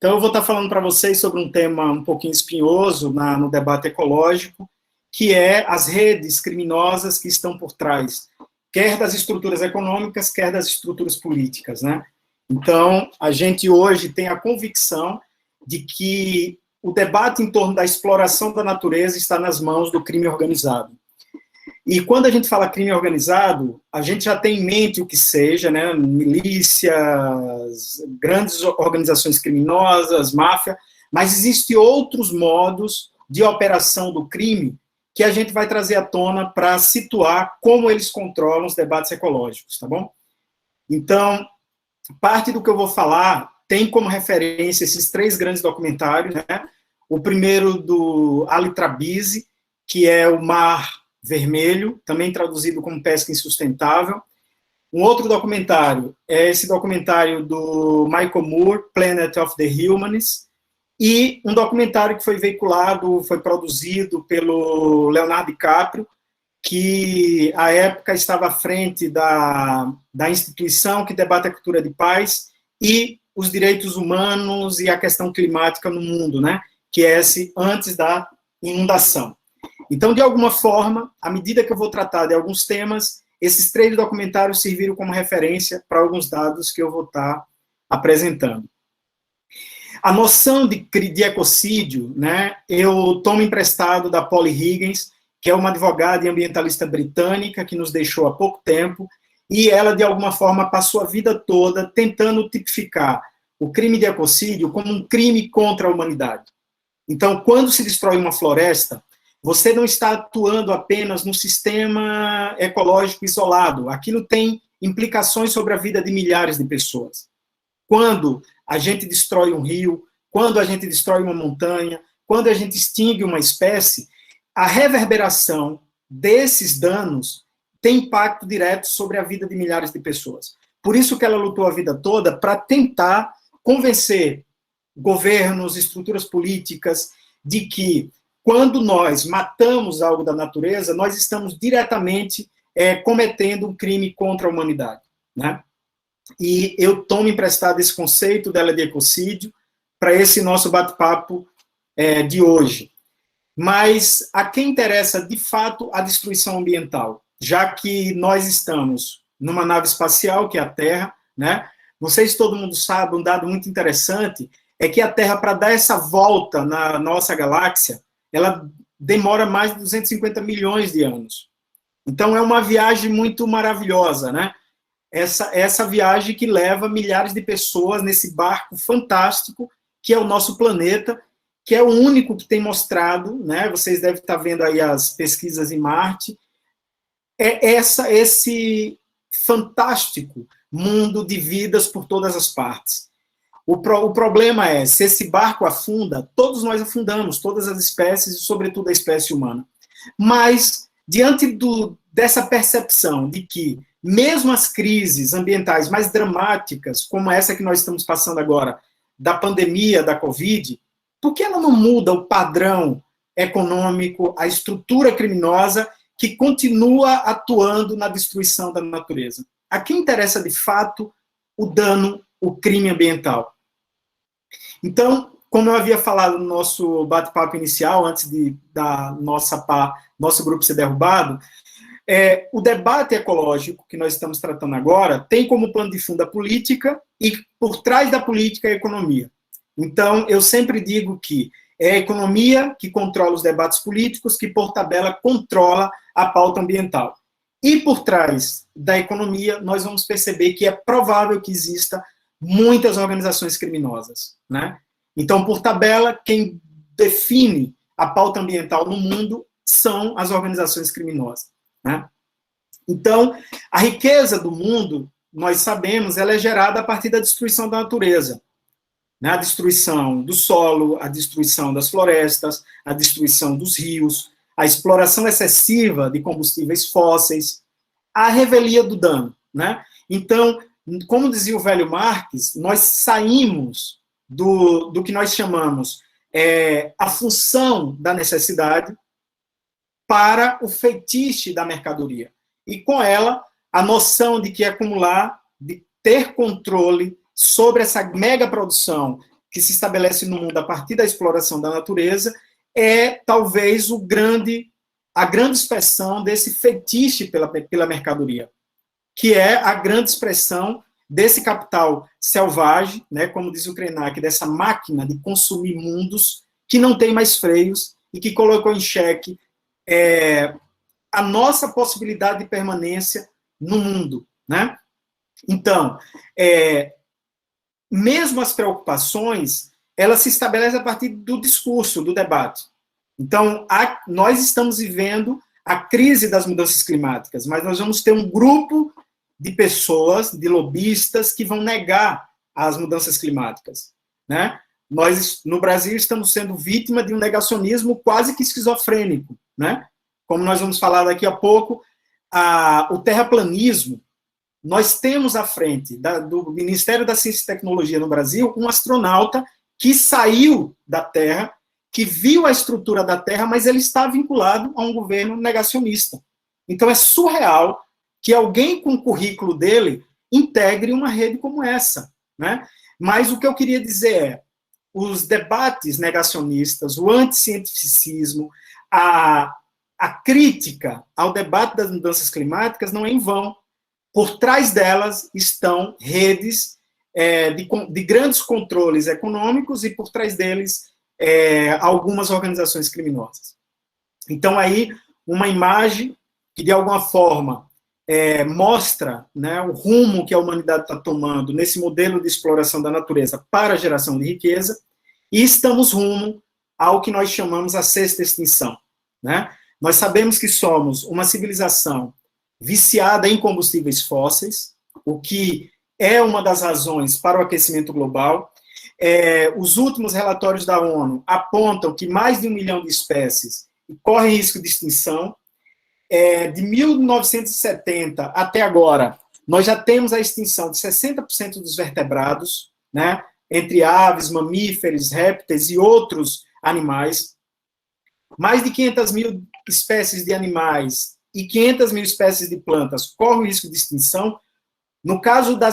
Então, eu vou estar falando para vocês sobre um tema um pouquinho espinhoso no debate ecológico, que é as redes criminosas que estão por trás, quer das estruturas econômicas, quer das estruturas políticas, né? Então, a gente hoje tem a convicção de que o debate em torno da exploração da natureza está nas mãos do crime organizado. E quando a gente fala crime organizado, a gente já tem em mente o que seja, né? Milícias, grandes organizações criminosas, máfia, mas existem outros modos de operação do crime que a gente vai trazer à tona para situar como eles controlam os debates ecológicos, tá bom? Então, parte do que eu vou falar tem como referência esses 3 grandes documentários, né? O primeiro do Ali Trabisi, que é O Mar Vermelho, também traduzido como Pesca Insustentável. Um outro documentário é esse documentário do Michael Moore, Planet of the Humans, e um documentário que foi veiculado, foi produzido pelo Leonardo DiCaprio, que à época estava à frente da instituição que debate a cultura de paz e os direitos humanos e a questão climática no mundo, né? Que é esse antes da inundação. Então, de alguma forma, à medida que eu vou tratar de alguns temas, esses 3 documentários serviram como referência para alguns dados que eu vou estar apresentando. A noção de ecocídio, né, eu tomo emprestado da Polly Higgins, que é uma advogada e ambientalista britânica que nos deixou há pouco tempo, e ela, de alguma forma, passou a vida toda tentando tipificar o crime de ecocídio como um crime contra a humanidade. Então, quando se destrói uma floresta, você não está atuando apenas no sistema ecológico isolado. Aquilo tem implicações sobre a vida de milhares de pessoas. Quando a gente destrói um rio, quando a gente destrói uma montanha, quando a gente extingue uma espécie, a reverberação desses danos tem impacto direto sobre a vida de milhares de pessoas. Por isso que ela lutou a vida toda para tentar convencer governos, estruturas políticas, de que quando nós matamos algo da natureza, nós estamos diretamente cometendo um crime contra a humanidade, né? E eu tomo emprestado esse conceito dela de ecocídio para esse nosso bate-papo de hoje. Mas a quem interessa, de fato, a destruição ambiental? Já que nós estamos numa nave espacial, que é a Terra, né? Não sei se todo mundo sabe, um dado muito interessante é que a Terra, para dar essa volta na nossa galáxia, ela demora mais de 250 milhões de anos. Então, é uma viagem muito maravilhosa, né? Essa viagem que leva milhares de pessoas nesse barco fantástico, que é o nosso planeta, que é o único que tem mostrado, né? Vocês devem estar vendo aí as pesquisas em Marte, esse fantástico mundo de vidas por todas as partes. O problema é, se esse barco afunda, todos nós afundamos, todas as espécies, e sobretudo a espécie humana. Mas, diante dessa percepção de que, mesmo as crises ambientais mais dramáticas, como essa que nós estamos passando agora, da pandemia da Covid, por que ela não muda o padrão econômico, a estrutura criminosa que continua atuando na destruição da natureza? A quem interessa, de fato, o dano, o crime ambiental? Então, como eu havia falado no nosso bate-papo inicial, antes da nosso grupo ser derrubado, o debate ecológico que nós estamos tratando agora tem como pano de fundo a política e, por trás da política, a economia. Então, eu sempre digo que é a economia que controla os debates políticos, que, por tabela, controla a pauta ambiental. E, por trás da economia, nós vamos perceber que é provável que exista muitas organizações criminosas, né? Então, por tabela, quem define a pauta ambiental no mundo são as organizações criminosas, né? Então, a riqueza do mundo, nós sabemos, ela é gerada a partir da destruição da natureza, né? A destruição do solo, a destruição das florestas, a destruição dos rios, a exploração excessiva de combustíveis fósseis, a revelia do dano, né? Então, como dizia o velho Marx, nós saímos do que nós chamamos a função da necessidade para o fetiche da mercadoria. E com ela, a noção de que acumular, de ter controle sobre essa mega produção que se estabelece no mundo a partir da exploração da natureza é talvez a grande expressão desse fetiche pela mercadoria, que é a grande expressão desse capital selvagem, né, como diz o Krenak, dessa máquina de consumir mundos que não tem mais freios e que colocou em xeque a nossa possibilidade de permanência no mundo, né? Então, mesmo as preocupações, elas se estabelecem a partir do discurso, do debate. Então, nós estamos vivendo a crise das mudanças climáticas, mas nós vamos ter um grupo de pessoas, de lobistas, que vão negar as mudanças climáticas, né? Nós, no Brasil, estamos sendo vítima de um negacionismo quase que esquizofrênico, né? Como nós vamos falar daqui a pouco, o terraplanismo, nós temos à frente do Ministério da Ciência e Tecnologia no Brasil um astronauta que saiu da Terra, que viu a estrutura da Terra, mas ele está vinculado a um governo negacionista. Então é surreal que alguém com o currículo dele integre uma rede como essa, né? Mas o que eu queria dizer é, os debates negacionistas, o anticientificismo, a crítica ao debate das mudanças climáticas não é em vão. Por trás delas estão redes de grandes controles econômicos e por trás deles algumas organizações criminosas. Então, aí, uma imagem que, de alguma forma, mostra, né, o rumo que a humanidade está tomando nesse modelo de exploração da natureza para a geração de riqueza, e estamos rumo ao que nós chamamos a sexta extinção, né? Nós sabemos que somos uma civilização viciada em combustíveis fósseis, o que é uma das razões para o aquecimento global. Os últimos relatórios da ONU apontam que mais de 1 milhão de espécies correm risco de extinção. De 1970 até agora, nós já temos a extinção de 60% dos vertebrados, né, entre aves, mamíferos, répteis e outros animais. Mais de 500 mil espécies de animais e 500 mil espécies de plantas correm o risco de extinção. No caso da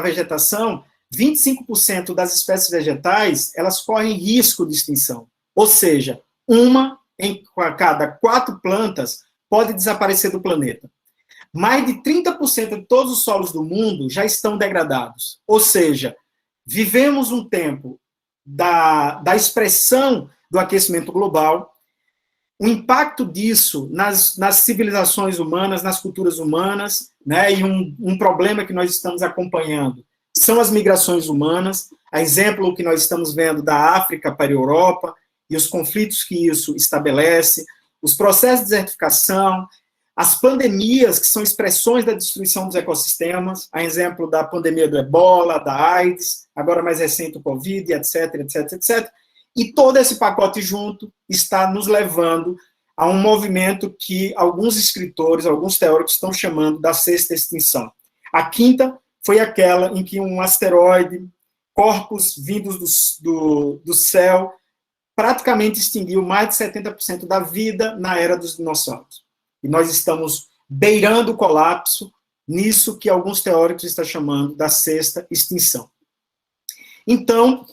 vegetação, 25% das espécies vegetais, elas correm risco de extinção. Ou seja, uma em cada 4 plantas pode desaparecer do planeta. Mais de 30% de todos os solos do mundo já estão degradados. Ou seja, vivemos um tempo da expressão do aquecimento global. O impacto disso nas civilizações humanas, nas culturas humanas, né, e um problema que nós estamos acompanhando são as migrações humanas, a exemplo que nós estamos vendo da África para a Europa, e os conflitos que isso estabelece, os processos de desertificação, as pandemias, que são expressões da destruição dos ecossistemas, a exemplo da pandemia do Ebola, da AIDS, agora mais recente o Covid, etc, etc, etc. E todo esse pacote junto está nos levando a um movimento que alguns escritores, alguns teóricos estão chamando da sexta extinção. A quinta foi aquela em que um asteroide, corpos vindos do céu, praticamente extinguiu mais de 70% da vida na era dos dinossauros. E nós estamos beirando o colapso nisso que alguns teóricos estão chamando da sexta extinção. Então,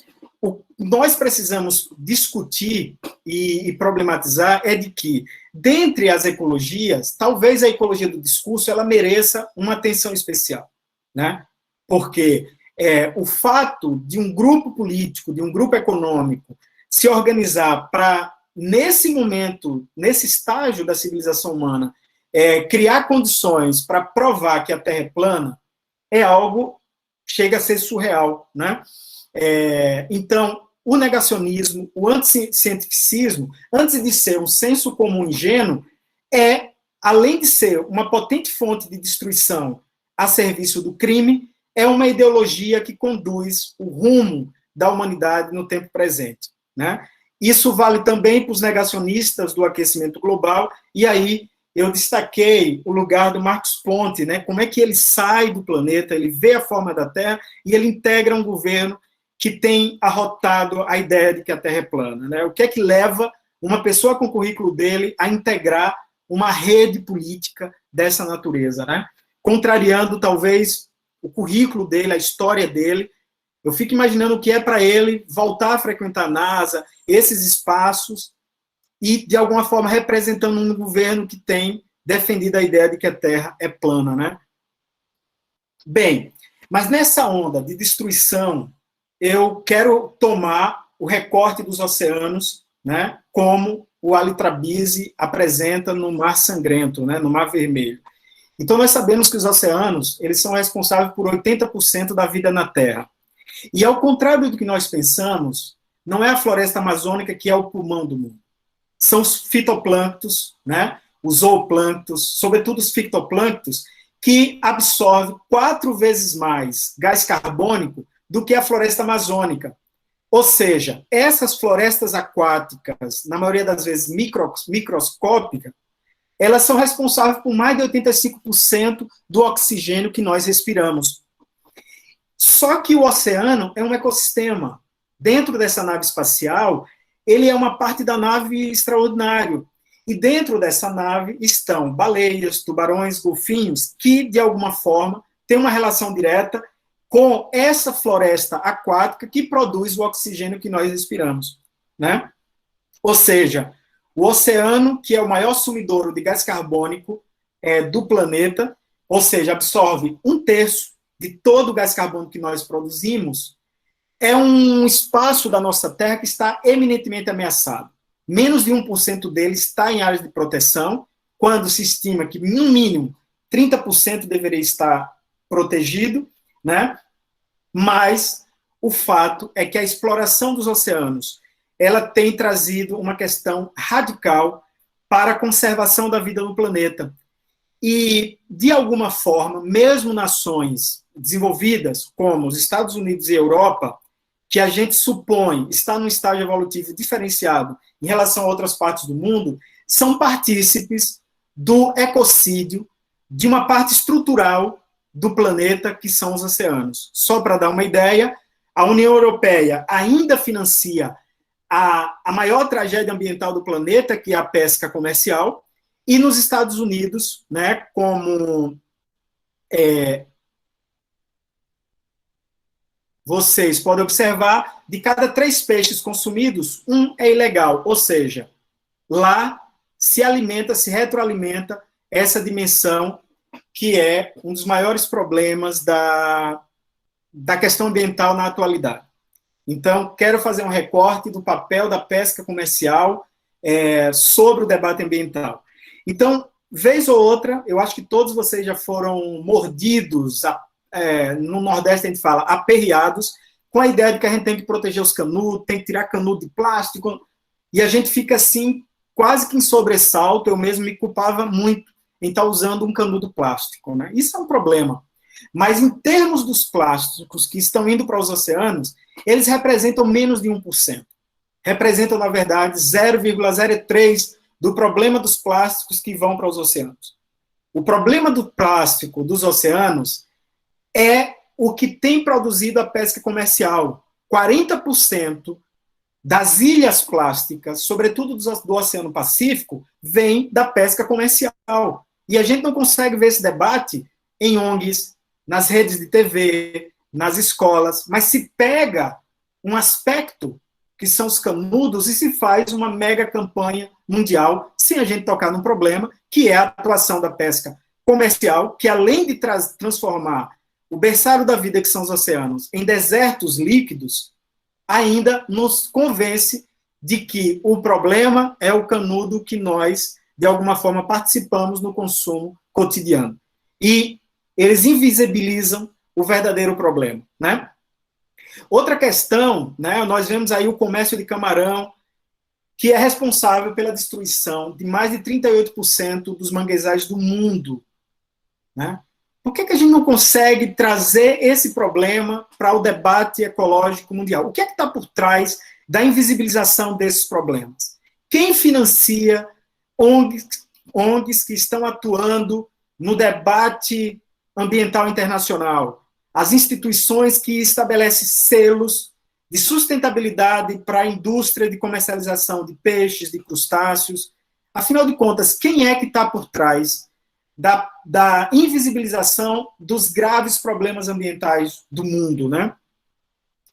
o que nós precisamos discutir e problematizar é de que, dentre as ecologias, talvez a ecologia do discurso ela mereça uma atenção especial, né? Porque o fato de um grupo político, de um grupo econômico, se organizar para, nesse momento, nesse estágio da civilização humana, criar condições para provar que a Terra é plana, é algo que chega a ser surreal, né? Então, o negacionismo, o anticientificismo, antes de ser um senso comum ingênuo, além de ser uma potente fonte de destruição a serviço do crime, é uma ideologia que conduz o rumo da humanidade no tempo presente, né? Isso vale também para os negacionistas do aquecimento global, e aí eu destaquei o lugar do Marcos Ponte, né? Como é que ele sai do planeta, ele vê a forma da Terra e ele integra um governo que tem arrotado a ideia de que a Terra é plana, né? O que é que leva uma pessoa com o currículo dele a integrar uma rede política dessa natureza, né? Contrariando, talvez, o currículo dele, a história dele, Eu fico imaginando o que é para ele voltar a frequentar a NASA, esses espaços, e, de alguma forma, representando um governo que tem defendido a ideia de que a Terra é plana, né? Bem, mas nessa onda de destruição, eu quero tomar o recorte dos oceanos, né, como o Alitrabize apresenta no Mar Sangrento, né, no Mar Vermelho. Então, nós sabemos que os oceanos, eles são responsáveis por 80% da vida na Terra. E, ao contrário do que nós pensamos, não é a floresta amazônica que é o pulmão do mundo. São os fitoplânctos, né, os zooplânctos, sobretudo os fitoplânctos, que absorvem 4 vezes mais gás carbônico do que a floresta amazônica. Ou seja, essas florestas aquáticas, na maioria das vezes microscópicas, elas são responsáveis por mais de 85% do oxigênio que nós respiramos. Só que o oceano é um ecossistema. Dentro dessa nave espacial, ele é uma parte da nave extraordinária. E dentro dessa nave estão baleias, tubarões, golfinhos, que, de alguma forma, têm uma relação direta com essa floresta aquática que produz o oxigênio que nós respiramos, né? Ou seja, o oceano, que é o maior sumidouro de gás carbônico do planeta, ou seja, absorve 1/3 de todo o gás carbônico que nós produzimos, é um espaço da nossa Terra que está eminentemente ameaçado. Menos de 1% dele está em áreas de proteção, quando se estima que, no mínimo, 30% deveria estar protegido, né? Mas o fato é que a exploração dos oceanos, ela tem trazido uma questão radical para a conservação da vida no planeta. E, de alguma forma, mesmo nações desenvolvidas, como os Estados Unidos e a Europa, que a gente supõe está num estágio evolutivo diferenciado em relação a outras partes do mundo, são partícipes do ecocídio de uma parte estrutural do planeta, que são os oceanos. Só para dar uma ideia, a União Europeia ainda financia a maior tragédia ambiental do planeta, que é a pesca comercial, e nos Estados Unidos, né, como vocês podem observar, de cada 3 peixes consumidos, 1 é ilegal, ou seja, lá se alimenta, se retroalimenta essa dimensão que é um dos maiores problemas da questão ambiental na atualidade. Então, quero fazer um recorte do papel da pesca comercial sobre o debate ambiental. Então, vez ou outra, eu acho que todos vocês já foram mordidos, no Nordeste a gente fala, aperreados, com a ideia de que a gente tem que proteger os canudos, tem que tirar canudo de plástico, e a gente fica assim, quase que em sobressalto. Eu mesmo me culpava muito em estar usando um canudo plástico, né? Isso é um problema. Mas em termos dos plásticos que estão indo para os oceanos, eles representam menos de 1%. Representam, na verdade, 0,03% do problema dos plásticos que vão para os oceanos. O problema do plástico dos oceanos é o que tem produzido a pesca comercial. 40% das ilhas plásticas, sobretudo do Oceano Pacífico, vem da pesca comercial. E a gente não consegue ver esse debate em ONGs, nas redes de TV, nas escolas, mas se pega um aspecto, que são os canudos, e se faz uma mega campanha mundial, sem a gente tocar num problema, que é a atuação da pesca comercial, que além de transformar o berçário da vida, que são os oceanos, em desertos líquidos, ainda nos convence de que o problema é o canudo que nós, de alguma forma, participamos no consumo cotidiano. E eles invisibilizam o verdadeiro problema, né? Outra questão, né, nós vemos aí o comércio de camarão, que é responsável pela destruição de mais de 38% dos manguezais do mundo, né? Por que a gente não consegue trazer esse problema para o debate ecológico mundial? O que é que está por trás da invisibilização desses problemas? Quem financia ONGs que estão atuando no debate ambiental internacional? As instituições que estabelecem selos de sustentabilidade para a indústria de comercialização de peixes, de crustáceos. Afinal de contas, quem é que está por trás da invisibilização dos graves problemas ambientais do mundo, né?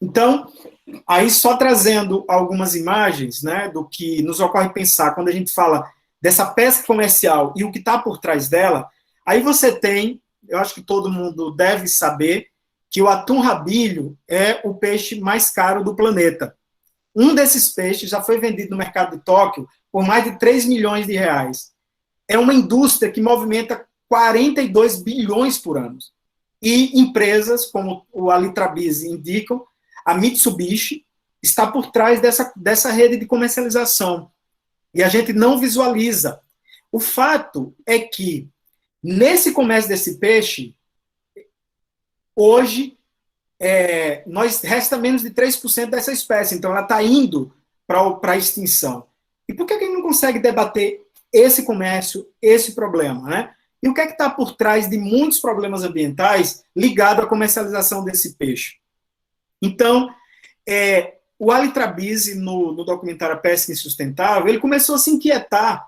Então, aí só trazendo algumas imagens, né, do que nos ocorre pensar quando a gente fala dessa pesca comercial e o que está por trás dela, aí você tem, eu acho que todo mundo deve saber, que o atum rabilho é o peixe mais caro do planeta. Um desses peixes já foi vendido no mercado de Tóquio por mais de 3 milhões de reais. É uma indústria que movimenta 42 bilhões por ano. E empresas, como o Alitrabiz indicam, a Mitsubishi está por trás dessa rede de comercialização. E a gente não visualiza. O fato é que, nesse comércio desse peixe, hoje, nós resta menos de 3% dessa espécie. Então, ela está indo para a extinção. E por que a gente não consegue debater esse comércio, esse problema, né? E o que é que está por trás de muitos problemas ambientais ligados à comercialização desse peixe? Então, o Alitrabiz, no documentário A Pesca Insustentável, ele começou a se inquietar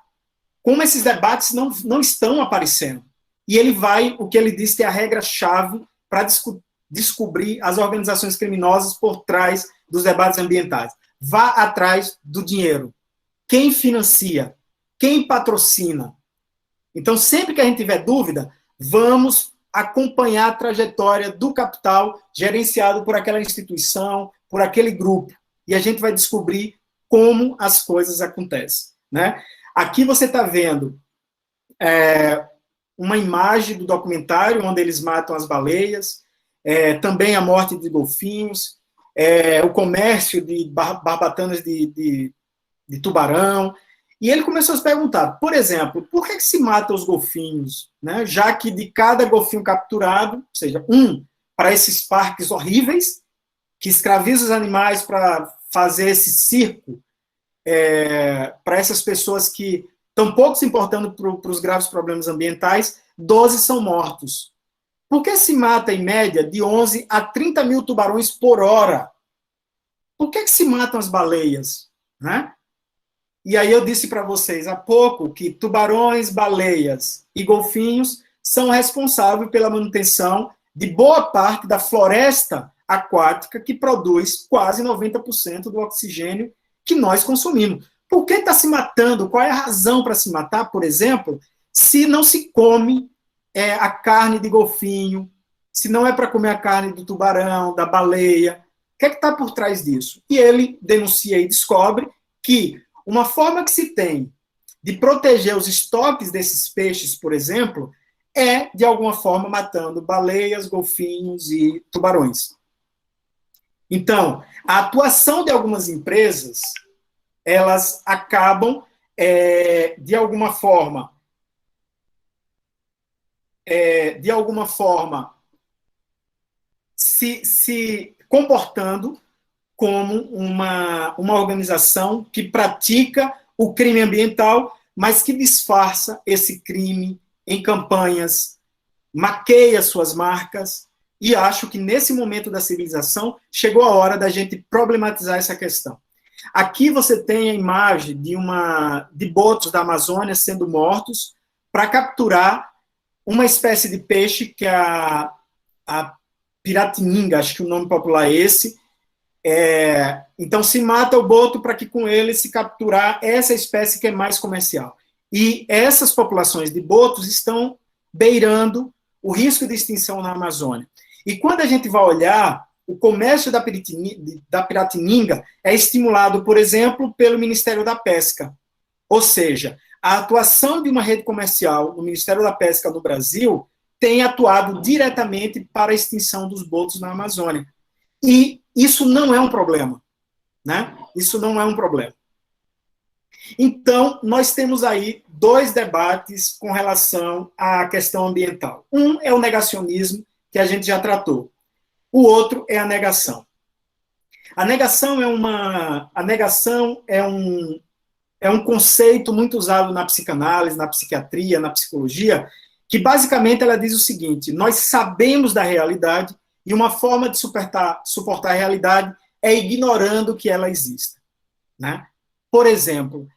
como esses debates não estão aparecendo. E ele vai, o que ele diz que é a regra-chave para descobrir as organizações criminosas por trás dos debates ambientais. Vá atrás do dinheiro. Quem financia? Quem patrocina? Então, sempre que a gente tiver dúvida, vamos acompanhar a trajetória do capital gerenciado por aquela instituição, por aquele grupo, e a gente vai descobrir como as coisas acontecem, né? Aqui você está vendo uma imagem do documentário onde eles matam as baleias, também a morte de golfinhos, o comércio de barbatanas de tubarão. E ele começou a se perguntar, por exemplo, por que se mata os golfinhos, né? Já que de cada golfinho capturado, ou seja, para esses parques horríveis, que escravizam os animais para fazer esse circo, para essas pessoas que estão pouco se importando para os graves problemas ambientais, 12 são mortos. Por que se mata, em média, de 11 a 30 mil tubarões por hora? Por que se matam as baleias, né? E aí eu disse para vocês há pouco que tubarões, baleias e golfinhos são responsáveis pela manutenção de boa parte da floresta aquática que produz quase 90% do oxigênio que nós consumimos. Por que está se matando? Qual é a razão para se matar, por exemplo, se não se come a carne de golfinho, se não é para comer a carne do tubarão, da baleia? O que está por trás disso? E ele denuncia e descobre que uma forma que se tem de proteger os estoques desses peixes, por exemplo, é, de alguma forma, matando baleias, golfinhos e tubarões. Então, a atuação de algumas empresas, elas acabam, de alguma forma, se comportando como uma organização que pratica o crime ambiental, mas que disfarça esse crime em campanhas, maqueia suas marcas, e acho que nesse momento da civilização chegou a hora da gente problematizar essa questão. Aqui você tem a imagem de botos da Amazônia sendo mortos para capturar uma espécie de peixe que é a piratininga, acho que o nome popular é esse. Então se mata o boto para que com ele se capturar essa espécie que é mais comercial. E essas populações de botos estão beirando o risco de extinção na Amazônia. E quando a gente vai olhar, o comércio da piratininga é estimulado, por exemplo, pelo Ministério da Pesca. Ou seja, a atuação de uma rede comercial no Ministério da Pesca no Brasil tem atuado diretamente para a extinção dos botos na Amazônia. E isso não é um problema, né? Isso não é um problema. Então, nós temos aí dois debates com relação à questão ambiental. Um é o negacionismo, que a gente já tratou. O outro é a negação. A negação é um conceito muito usado na psicanálise, na psiquiatria, na psicologia, que basicamente ela diz o seguinte: nós sabemos da realidade e uma forma de suportar a realidade é ignorando que ela exista, né? Por exemplo,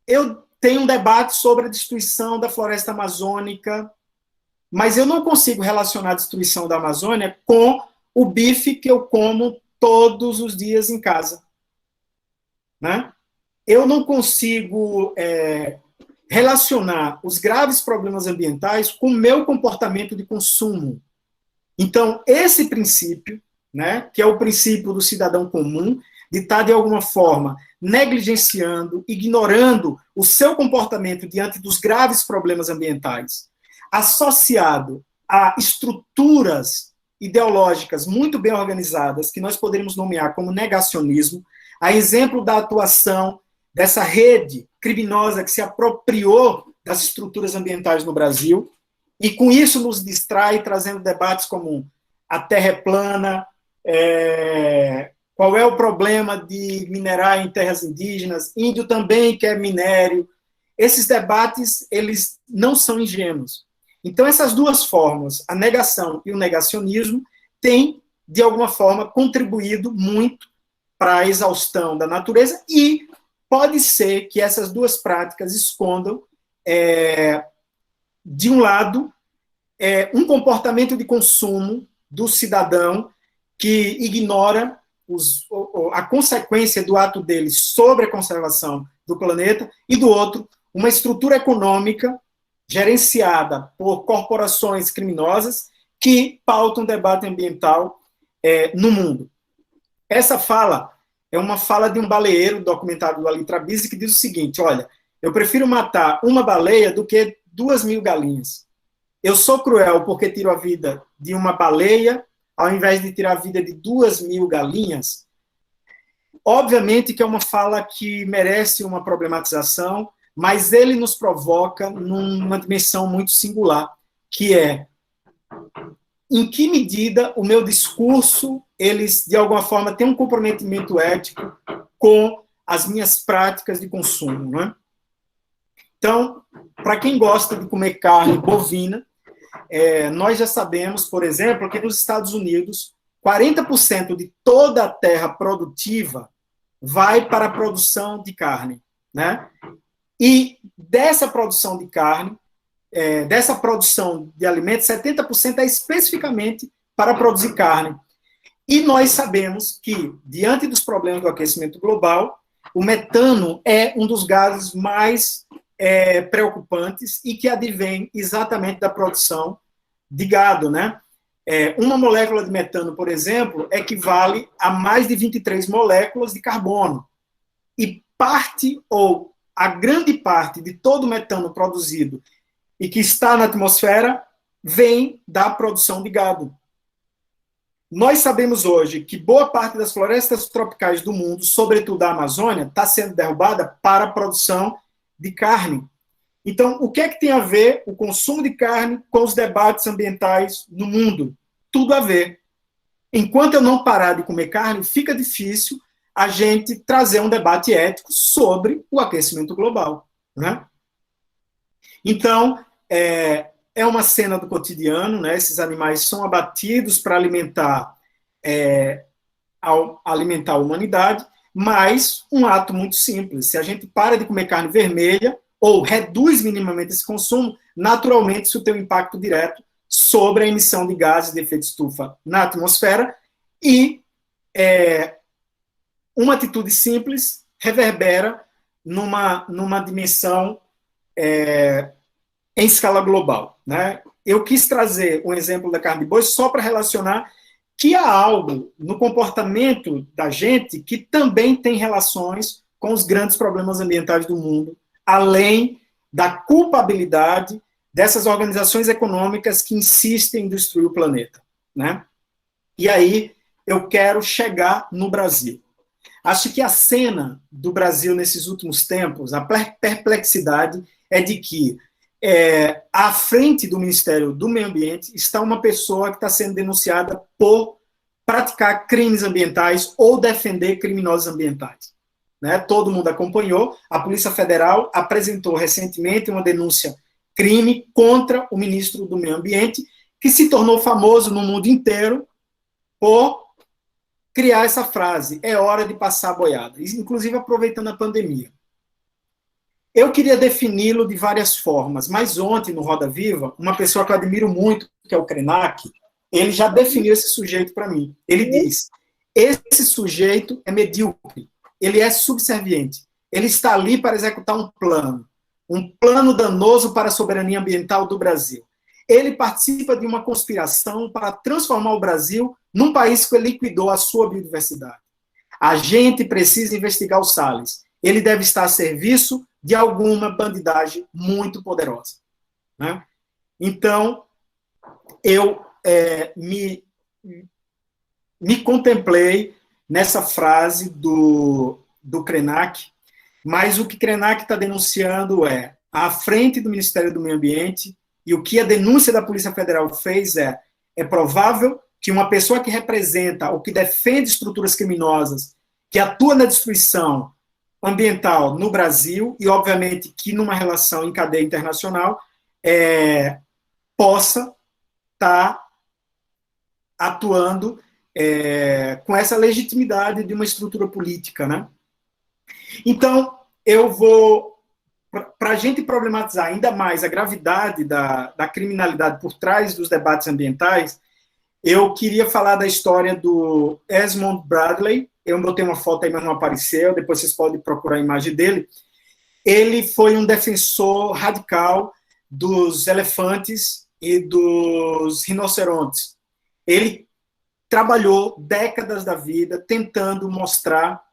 eu tenho um debate sobre a destruição da floresta amazônica, mas eu não consigo relacionar a destruição da Amazônia com o bife que eu como todos os dias em casa, né? Eu não consigo relacionar os graves problemas ambientais com o meu comportamento de consumo. Então, esse princípio, né, que é o princípio do cidadão comum, de estar, de alguma forma, negligenciando, ignorando o seu comportamento diante dos graves problemas ambientais, associado a estruturas ideológicas muito bem organizadas, que nós poderíamos nomear como negacionismo, a exemplo da atuação dessa rede criminosa que se apropriou das estruturas ambientais no Brasil, e com isso nos distrai, trazendo debates como a terra é plana, qual é o problema de minerar em terras indígenas, índio também quer minério. Esses debates, eles não são ingênuos. Então, essas duas formas, a negação e o negacionismo, têm, de alguma forma, contribuído muito para a exaustão da natureza, e pode ser que essas duas práticas escondam, de um lado, um comportamento de consumo do cidadão que ignora a consequência do ato dele sobre a conservação do planeta, e do outro, uma estrutura econômica gerenciada por corporações criminosas que pautam o debate ambiental no mundo. Essa fala é uma fala de um baleeiro, documentado do Ali Trabisi, que diz o seguinte: olha, eu prefiro matar uma baleia do que 2.000 galinhas. Eu sou cruel porque tiro a vida de uma baleia ao invés de tirar a vida de 2.000 galinhas. Obviamente que é uma fala que merece uma problematização, mas ele nos provoca numa dimensão muito singular, que é em que medida o meu discurso, eles, de alguma forma, tem um comprometimento ético com as minhas práticas de consumo, né? Então, para quem gosta de comer carne bovina, nós já sabemos, por exemplo, que nos Estados Unidos, 40% de toda a terra produtiva vai para a produção de carne, né? E dessa produção de carne, dessa produção de alimentos, 70% é especificamente para produzir carne. E nós sabemos que, diante dos problemas do aquecimento global, o metano é um dos gases mais preocupantes e que advém exatamente da produção de gado, né? Uma molécula de metano, por exemplo, equivale a mais de 23 moléculas de carbono. E parte, ou a grande parte de todo o metano produzido e que está na atmosfera, vem da produção de gado. Nós sabemos hoje que boa parte das florestas tropicais do mundo, sobretudo a Amazônia, está sendo derrubada para a produção de carne. Então, o que é que tem a ver o consumo de carne com os debates ambientais no mundo? Tudo a ver. Enquanto eu não parar de comer carne, fica difícil a gente trazer um debate ético sobre o aquecimento global, né? Então, é uma cena do cotidiano, né? Esses animais são abatidos para alimentar a humanidade, mas um ato muito simples. Se a gente para de comer carne vermelha, ou reduz minimamente esse consumo, naturalmente isso tem um impacto direto sobre a emissão de gases de efeito estufa na atmosfera, e uma atitude simples reverbera numa dimensão em escala global, né? Eu quis trazer um exemplo da carne de boi só para relacionar que há algo no comportamento da gente que também tem relações com os grandes problemas ambientais do mundo, além da culpabilidade dessas organizações econômicas que insistem em destruir o planeta, né? E aí eu quero chegar no Brasil. Acho que a cena do Brasil nesses últimos tempos, a perplexidade é de que à frente do Ministério do Meio Ambiente está uma pessoa que está sendo denunciada por praticar crimes ambientais ou defender criminosos ambientais. Né? Todo mundo acompanhou. A Polícia Federal apresentou recentemente uma denúncia crime contra o ministro do Meio Ambiente, que se tornou famoso no mundo inteiro por criar essa frase: é hora de passar a boiada, inclusive aproveitando a pandemia. Eu queria defini-lo de várias formas, mas ontem, no Roda Viva, uma pessoa que eu admiro muito, que é o Krenak, ele já definiu esse sujeito para mim. Ele diz: esse sujeito é medíocre, ele é subserviente, ele está ali para executar um plano danoso para a soberania ambiental do Brasil. Ele participa de uma conspiração para transformar o Brasil num país que liquidou a sua biodiversidade. A gente precisa investigar o Salles. Ele deve estar a serviço de alguma bandidagem muito poderosa. Né? Então, eu me contemplei nessa frase do Krenak, mas o que Krenak está denunciando é, à frente do Ministério do Meio Ambiente, e o que a denúncia da Polícia Federal fez é provável que uma pessoa que representa ou que defende estruturas criminosas, que atua na destruição ambiental no Brasil, e obviamente que numa relação em cadeia internacional, possa estar atuando com essa legitimidade de uma estrutura política, né? Então, eu vou, para a gente problematizar ainda mais a gravidade da criminalidade por trás dos debates ambientais, eu queria falar da história do Esmond Bradley. Eu botei uma foto aí, mas não apareceu, depois vocês podem procurar a imagem dele. Ele foi um defensor radical dos elefantes e dos rinocerontes. Ele trabalhou décadas da vida tentando mostrar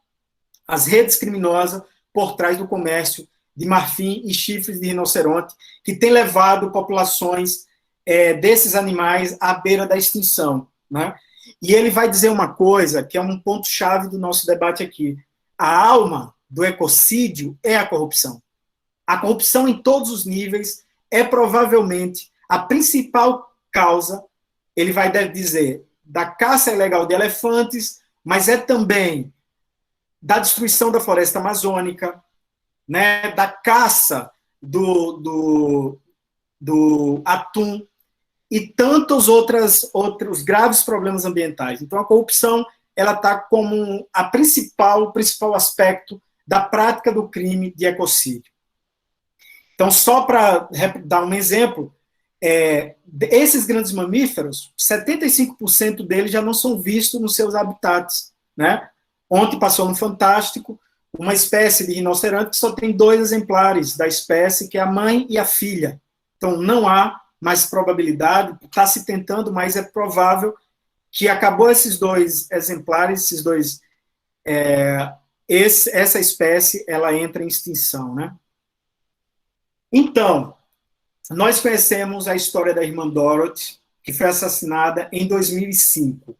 as redes criminosas por trás do comércio de marfim e chifres de rinoceronte, que tem levado populações desses animais à beira da extinção. Né? E ele vai dizer uma coisa que é um ponto-chave do nosso debate aqui. A alma do ecocídio é a corrupção. A corrupção em todos os níveis é provavelmente a principal causa, ele vai dizer, da caça ilegal de elefantes, mas é também da destruição da floresta amazônica, né, da caça do atum e tantos outros graves problemas ambientais. Então, a corrupção ela está como o principal aspecto da prática do crime de ecocídio. Então, só para dar um exemplo, esses grandes mamíferos, 75% deles já não são vistos nos seus habitats. Né? Ontem passou no Fantástico uma espécie de rinoceronte que só tem 2 exemplares da espécie, que é a mãe e a filha. Então, não há mais probabilidade, está se tentando, mas é provável que acabou esses 2 exemplares, essa espécie, ela entra em extinção, né? Então, nós conhecemos a história da irmã Dorothy, que foi assassinada em 2005.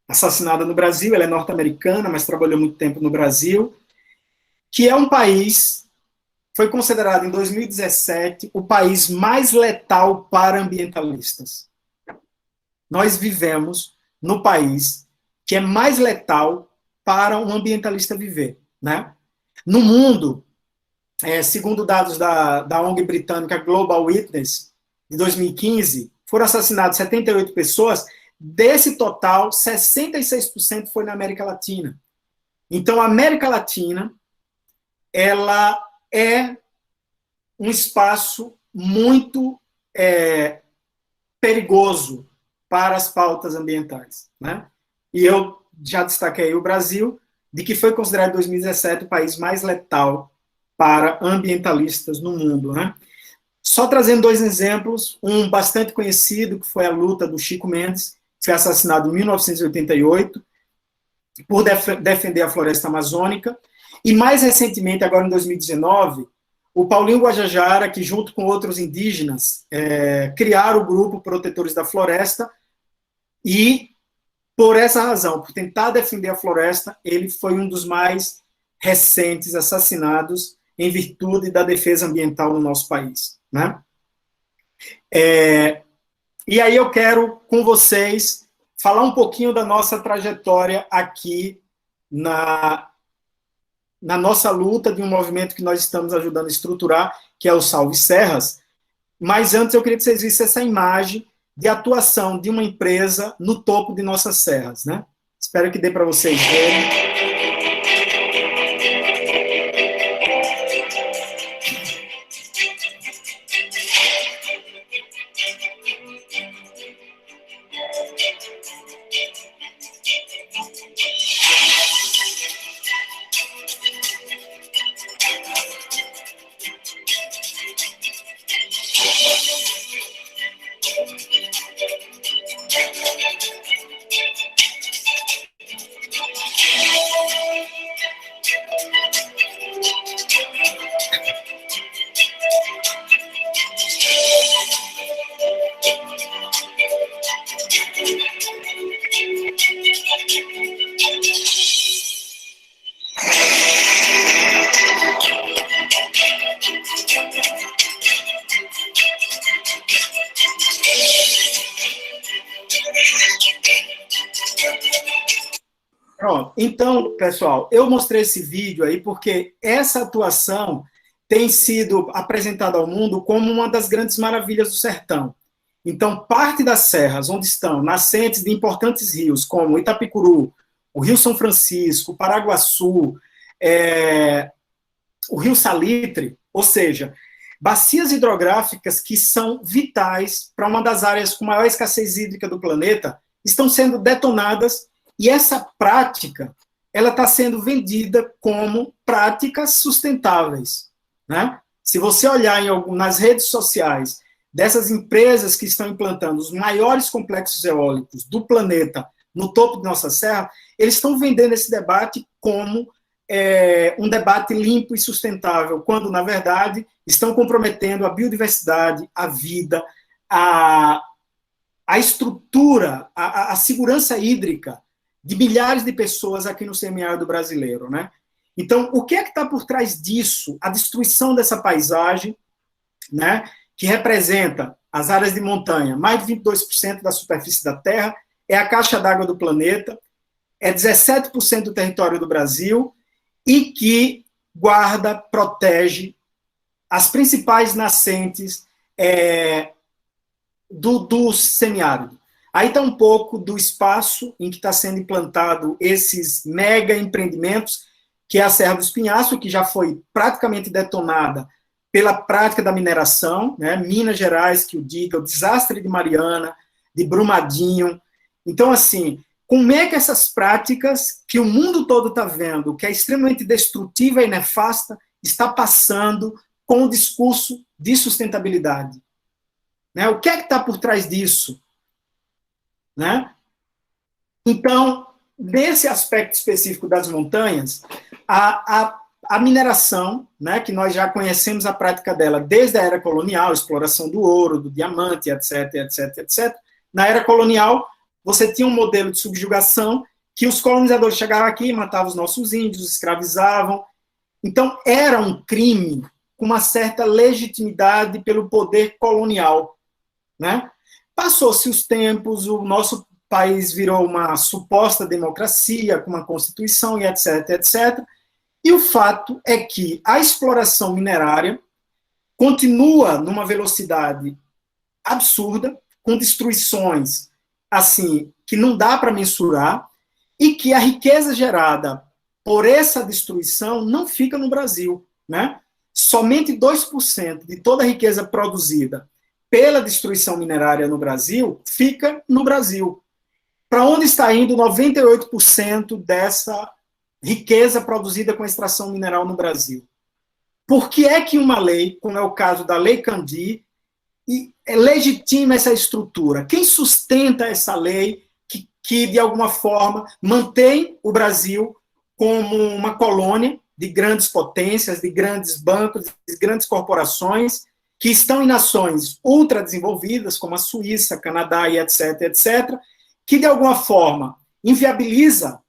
Assassinada no Brasil, ela é norte-americana, mas trabalhou muito tempo no Brasil, que é um país, foi considerado em 2017 o país mais letal para ambientalistas. Nós vivemos no país que é mais letal para um ambientalista viver. Né? No mundo, segundo dados da ONG britânica Global Witness, de 2015, foram assassinadas 78 pessoas, desse total, 66% foi na América Latina. Então, a América Latina, ela é um espaço muito perigoso para as pautas ambientais. Né? E eu já destaquei o Brasil, de que foi considerado em 2017 o país mais letal para ambientalistas no mundo. Né? Só trazendo 2 exemplos, um bastante conhecido, que foi a luta do Chico Mendes, que foi assassinado em 1988, por defender a floresta amazônica, e mais recentemente, agora em 2019, o Paulinho Guajajara, que junto com outros indígenas, criaram o grupo Protetores da Floresta, e por essa razão, por tentar defender a floresta, ele foi um dos mais recentes assassinados em virtude da defesa ambiental no nosso país. Né? E aí eu quero, com vocês, falar um pouquinho da nossa trajetória aqui na nossa luta de um movimento que nós estamos ajudando a estruturar, que é o Salve Serras. Mas antes eu queria que vocês vissem essa imagem de atuação de uma empresa no topo de nossas serras. Né? Espero que dê para vocês verem. Então, pessoal, eu mostrei esse vídeo aí porque essa atuação tem sido apresentada ao mundo como uma das grandes maravilhas do sertão. Então, parte das serras onde estão nascentes de importantes rios, como Itapicuru, o Rio São Francisco, o Paraguaçu, o Rio Salitre, ou seja, bacias hidrográficas que são vitais para uma das áreas com maior escassez hídrica do planeta, estão sendo detonadas, e essa prática ela está sendo vendida como práticas sustentáveis, né? Se você olhar nas redes sociais dessas empresas que estão implantando os maiores complexos eólicos do planeta no topo de nossa serra, eles estão vendendo esse debate como um debate limpo e sustentável, quando, na verdade, estão comprometendo a biodiversidade, a vida, a estrutura, a segurança hídrica de milhares de pessoas aqui no semiárido brasileiro, né? Então, o que é que está por trás disso? A destruição dessa paisagem, né, que representa as áreas de montanha, mais de 22% da superfície da Terra, é a caixa d'água do planeta, é 17% do território do Brasil, e que guarda, protege as principais nascentes do semiárido. Aí está um pouco do espaço em que está sendo implantado esses mega empreendimentos, que é a Serra do Espinhaço, que já foi praticamente detonada pela prática da mineração, né? Minas Gerais, que o diga, o desastre de Mariana, de Brumadinho. Então, assim, como é que essas práticas, que o mundo todo está vendo, que é extremamente destrutiva e nefasta, está passando com o discurso de sustentabilidade? Né? O que é que está por trás disso? Né? Então, nesse aspecto específico das montanhas, a mineração, né, que nós já conhecemos a prática dela desde a era colonial, exploração do ouro, do diamante, etc, etc, etc. Na era colonial, você tinha um modelo de subjugação que os colonizadores chegavam aqui, matavam os nossos índios, escravizavam. Então, era um crime com uma certa legitimidade pelo poder colonial, né? Passou-se os tempos, o nosso país virou uma suposta democracia, com uma constituição e etc, etc. E o fato é que a exploração minerária continua numa velocidade absurda, com destruições assim que não dá para mensurar, e que a riqueza gerada por essa destruição não fica no Brasil, né? Somente 2% de toda a riqueza produzida pela destruição minerária no Brasil fica no Brasil. Para onde está indo 98% dessa riqueza produzida com extração mineral no Brasil? Por que é que uma lei, como é o caso da Lei Candir, legitima essa estrutura? Quem sustenta essa lei que de alguma forma, mantém o Brasil como uma colônia de grandes potências, de grandes bancos, de grandes corporações, que estão em nações ultradesenvolvidas, como a Suíça, Canadá e etc, etc, que de alguma forma inviabiliza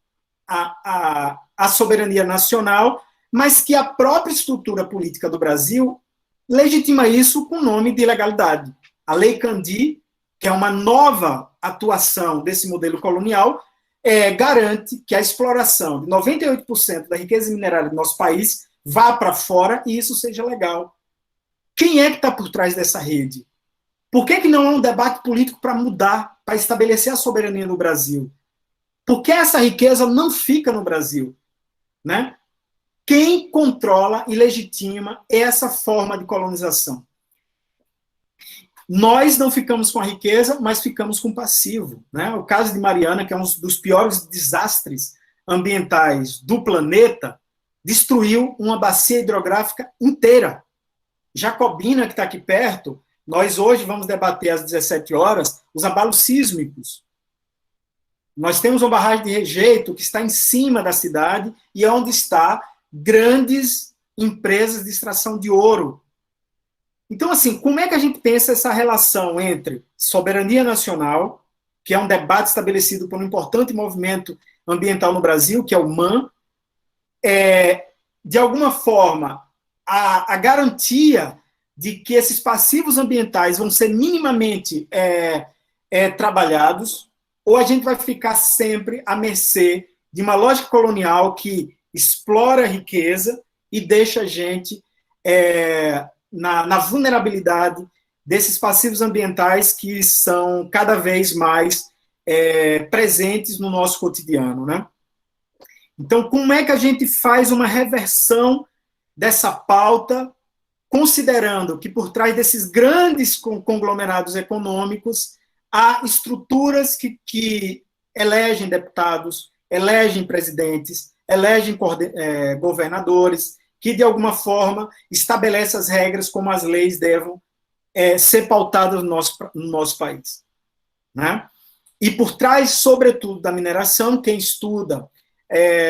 a soberania nacional, mas que a própria estrutura política do Brasil legitima isso com o nome de ilegalidade. A Lei Candir, que é uma nova atuação desse modelo colonial, garante que a exploração de 98% da riqueza minerária do nosso país vá para fora e isso seja legal. Quem é que está por trás dessa rede? Por que não é um debate político para mudar, para estabelecer a soberania no Brasil? Por que essa riqueza não fica no Brasil? Né? Quem controla e legitima essa forma de colonização? Nós não ficamos com a riqueza, mas ficamos com o passivo. Né? O caso de Mariana, que é um dos piores desastres ambientais do planeta, destruiu uma bacia hidrográfica inteira. Jacobina, que está aqui perto, nós hoje vamos debater às 17 horas os abalos sísmicos. Nós temos uma barragem de rejeito que está em cima da cidade e é onde está grandes empresas de extração de ouro. Então, assim, como é que a gente pensa essa relação entre soberania nacional, que é um debate estabelecido por um importante movimento ambiental no Brasil, que é o MAN, de alguma forma, a garantia de que esses passivos ambientais vão ser minimamente trabalhados, ou a gente vai ficar sempre à mercê de uma lógica colonial que explora a riqueza e deixa a gente na vulnerabilidade desses passivos ambientais que são cada vez mais presentes no nosso cotidiano, né? Então, como é que a gente faz uma reversão dessa pauta, considerando que por trás desses grandes conglomerados econômicos há estruturas que elegem deputados, elegem presidentes, elegem governadores, que de alguma forma estabelecem as regras como as leis devem ser pautadas no nosso país, né? E por trás, sobretudo, da mineração, quem estuda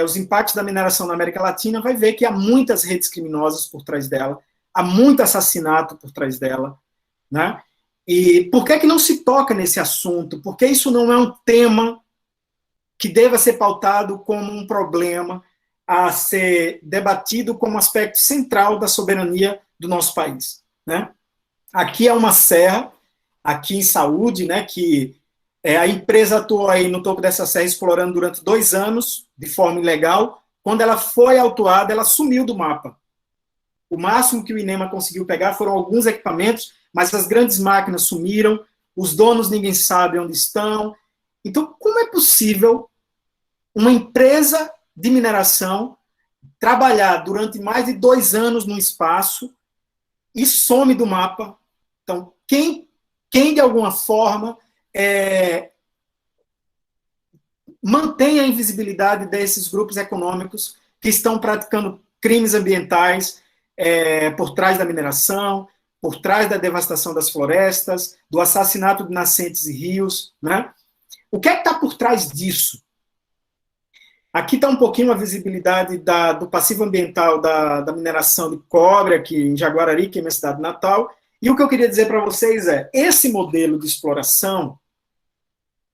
os impactos da mineração na América Latina vai ver que há muitas redes criminosas por trás dela, há muito assassinato por trás dela, né? E por que não se toca nesse assunto? Porque isso não é um tema que deva ser pautado como um problema a ser debatido como aspecto central da soberania do nosso país, né? Aqui é uma serra, aqui em Saúde, né, que a empresa atuou aí no topo dessa serra explorando durante 2 anos, de forma ilegal. Quando ela foi autuada, ela sumiu do mapa. O máximo que o INEMA conseguiu pegar foram alguns equipamentos, mas as grandes máquinas sumiram, os donos ninguém sabe onde estão. Então, como é possível uma empresa de mineração trabalhar durante mais de 2 anos num espaço e some do mapa? Então, quem de alguma forma mantém a invisibilidade desses grupos econômicos que estão praticando crimes ambientais por trás da mineração, por trás da devastação das florestas, do assassinato de nascentes e rios, né? O que é que está por trás disso? Aqui está um pouquinho a visibilidade do passivo ambiental da mineração de cobre, aqui em Jaguarari, que é minha cidade natal. E o que eu queria dizer para vocês esse modelo de exploração,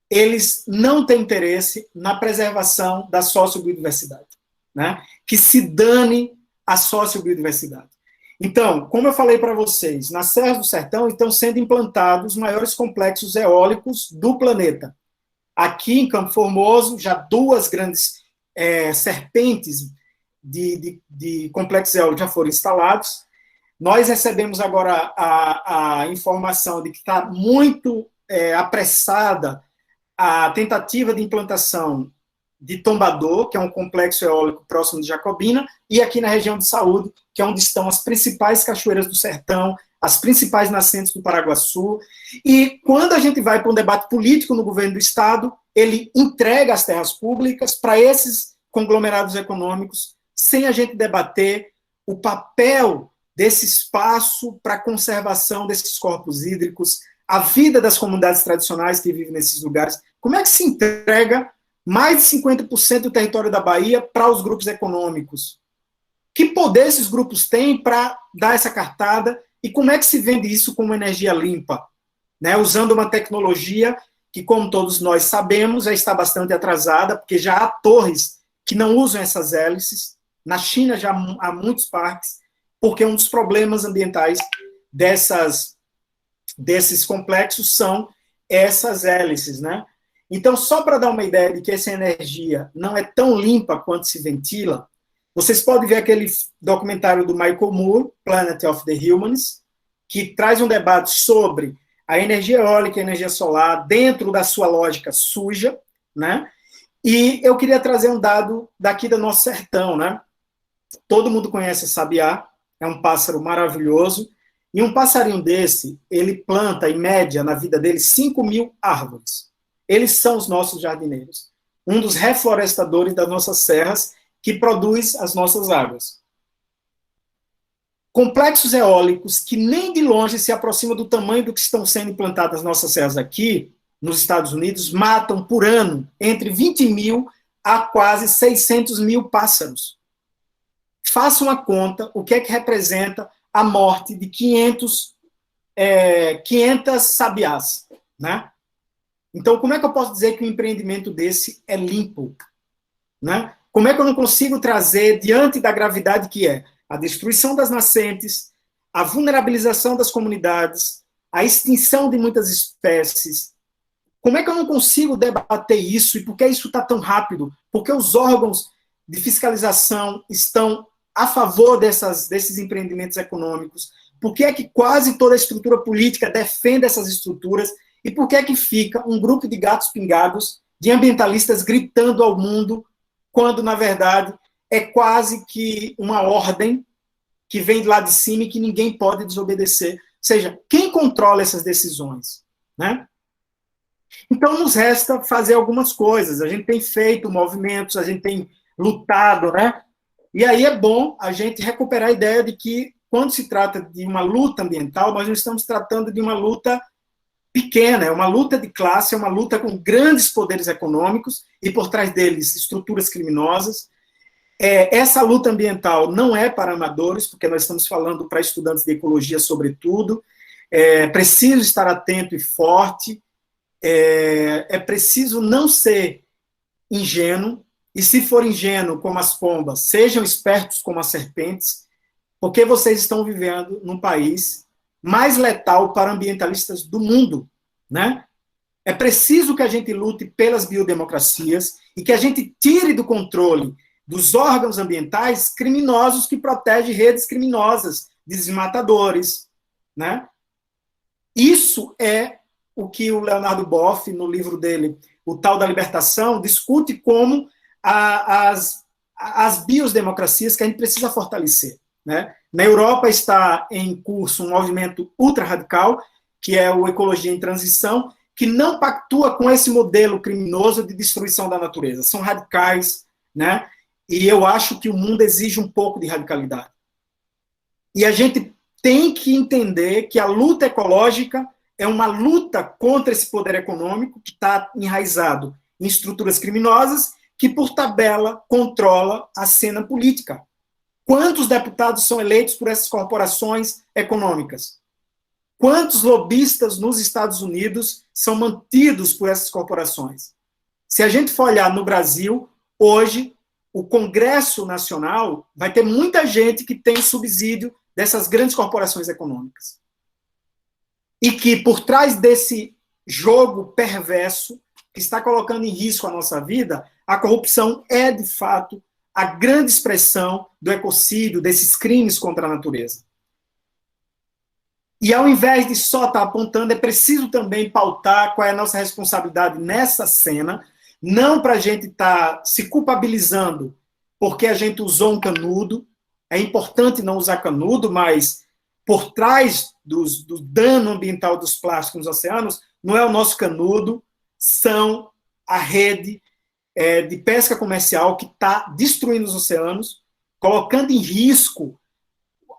eles não têm interesse na preservação da sociobiodiversidade, né? Que se dane a sociobiodiversidade. Então, como eu falei para vocês, nas Serras do Sertão estão sendo implantados os maiores complexos eólicos do planeta. Aqui em Campo Formoso, já 2 grandes serpentes de complexos eólicos já foram instalados. Nós recebemos agora a informação de que está muito apressada a tentativa de implantação de Tombador, que é um complexo eólico próximo de Jacobina, e aqui na região de Saúde, que é onde estão as principais cachoeiras do sertão, as principais nascentes do Paraguaçu. E quando a gente vai para um debate político no governo do Estado, ele entrega as terras públicas para esses conglomerados econômicos, sem a gente debater o papel desse espaço para a conservação desses corpos hídricos, a vida das comunidades tradicionais que vivem nesses lugares. Como é que se entrega mais de 50% do território da Bahia para os grupos econômicos? Que poder esses grupos têm para dar essa cartada? E como é que se vende isso como energia limpa? Né? Usando uma tecnologia que, como todos nós sabemos, já está bastante atrasada, porque já há torres que não usam essas hélices. Na China já há muitos parques, porque um dos problemas ambientais desses complexos são essas hélices, né? Então, só para dar uma ideia de que essa energia não é tão limpa quanto se ventila, vocês podem ver aquele documentário do Michael Moore, Planet of the Humans, que traz um debate sobre a energia eólica e a energia solar dentro da sua lógica suja, né? E eu queria trazer um dado daqui do nosso sertão, né? Todo mundo conhece a sabiá, é um pássaro maravilhoso, e um passarinho desse, ele planta, em média, na vida dele, 5.000 árvores. Eles são os nossos jardineiros. Um dos reflorestadores das nossas serras, que produz as nossas águas. Complexos eólicos que nem de longe se aproximam do tamanho do que estão sendo implantadas nas nossas serras aqui, nos Estados Unidos, matam por ano entre 20.000 a quase 600.000 pássaros. Façam a conta, o que é que representa a morte de 500 sabiás, né? Então, como é que eu posso dizer que um empreendimento desse é limpo? Né? Como é que eu não consigo trazer, diante da gravidade que é a destruição das nascentes, a vulnerabilização das comunidades, a extinção de muitas espécies, Como é que eu não consigo debater isso? E por que isso está tão rápido? Porque os órgãos de fiscalização estão a favor desses empreendimentos econômicos? Por que é que quase toda a estrutura política defende essas estruturas? E por que é que fica um grupo de gatos pingados, de ambientalistas gritando ao mundo, quando, na verdade, é quase que uma ordem que vem lá de cima e que ninguém pode desobedecer? Ou seja, quem controla essas decisões? Né? Então, nos resta fazer algumas coisas. A gente tem feito movimentos, a gente tem lutado, né? E aí é bom a gente recuperar a ideia de que, quando se trata de uma luta ambiental, nós não estamos tratando de uma luta pequena, é uma luta de classe, é uma luta com grandes poderes econômicos e, por trás deles, estruturas criminosas. Essa luta ambiental não é para amadores, porque nós estamos falando para estudantes de ecologia, sobretudo. É preciso estar atento e forte. É preciso não ser ingênuo, e se for ingênuo como as pombas, sejam espertos como as serpentes, porque vocês estão vivendo num país mais letal para ambientalistas do mundo, né? É preciso que a gente lute pelas biodemocracias e que a gente tire do controle dos órgãos ambientais criminosos que protegem redes criminosas, desmatadores, né? Isso é o que o Leonardo Boff, no livro dele, O Tal da Libertação, discute como as biodemocracias que a gente precisa fortalecer. Né? Na Europa está em curso um movimento ultra-radical, que é o Ecologia em Transição, que não pactua com esse modelo criminoso de destruição da natureza. São radicais, né? E eu acho que o mundo exige um pouco de radicalidade. E a gente tem que entender que a luta ecológica é uma luta contra esse poder econômico que está enraizado em estruturas criminosas que, por tabela, controla a cena política. Quantos deputados são eleitos por essas corporações econômicas? Quantos lobistas nos Estados Unidos são mantidos por essas corporações? Se a gente for olhar no Brasil, hoje, o Congresso Nacional vai ter muita gente que tem subsídio dessas grandes corporações econômicas. E que, por trás desse jogo perverso, que está colocando em risco a nossa vida, a corrupção é, de fato, a grande expressão do ecocídio, desses crimes contra a natureza. E, ao invés de só estar apontando, é preciso também pautar qual é a nossa responsabilidade nessa cena, não para a gente estar se culpabilizando porque a gente usou um canudo. É importante não usar canudo, mas por trás do dano ambiental dos plásticos nos oceanos, não é o nosso canudo, são a rede de pesca comercial que está destruindo os oceanos, colocando em risco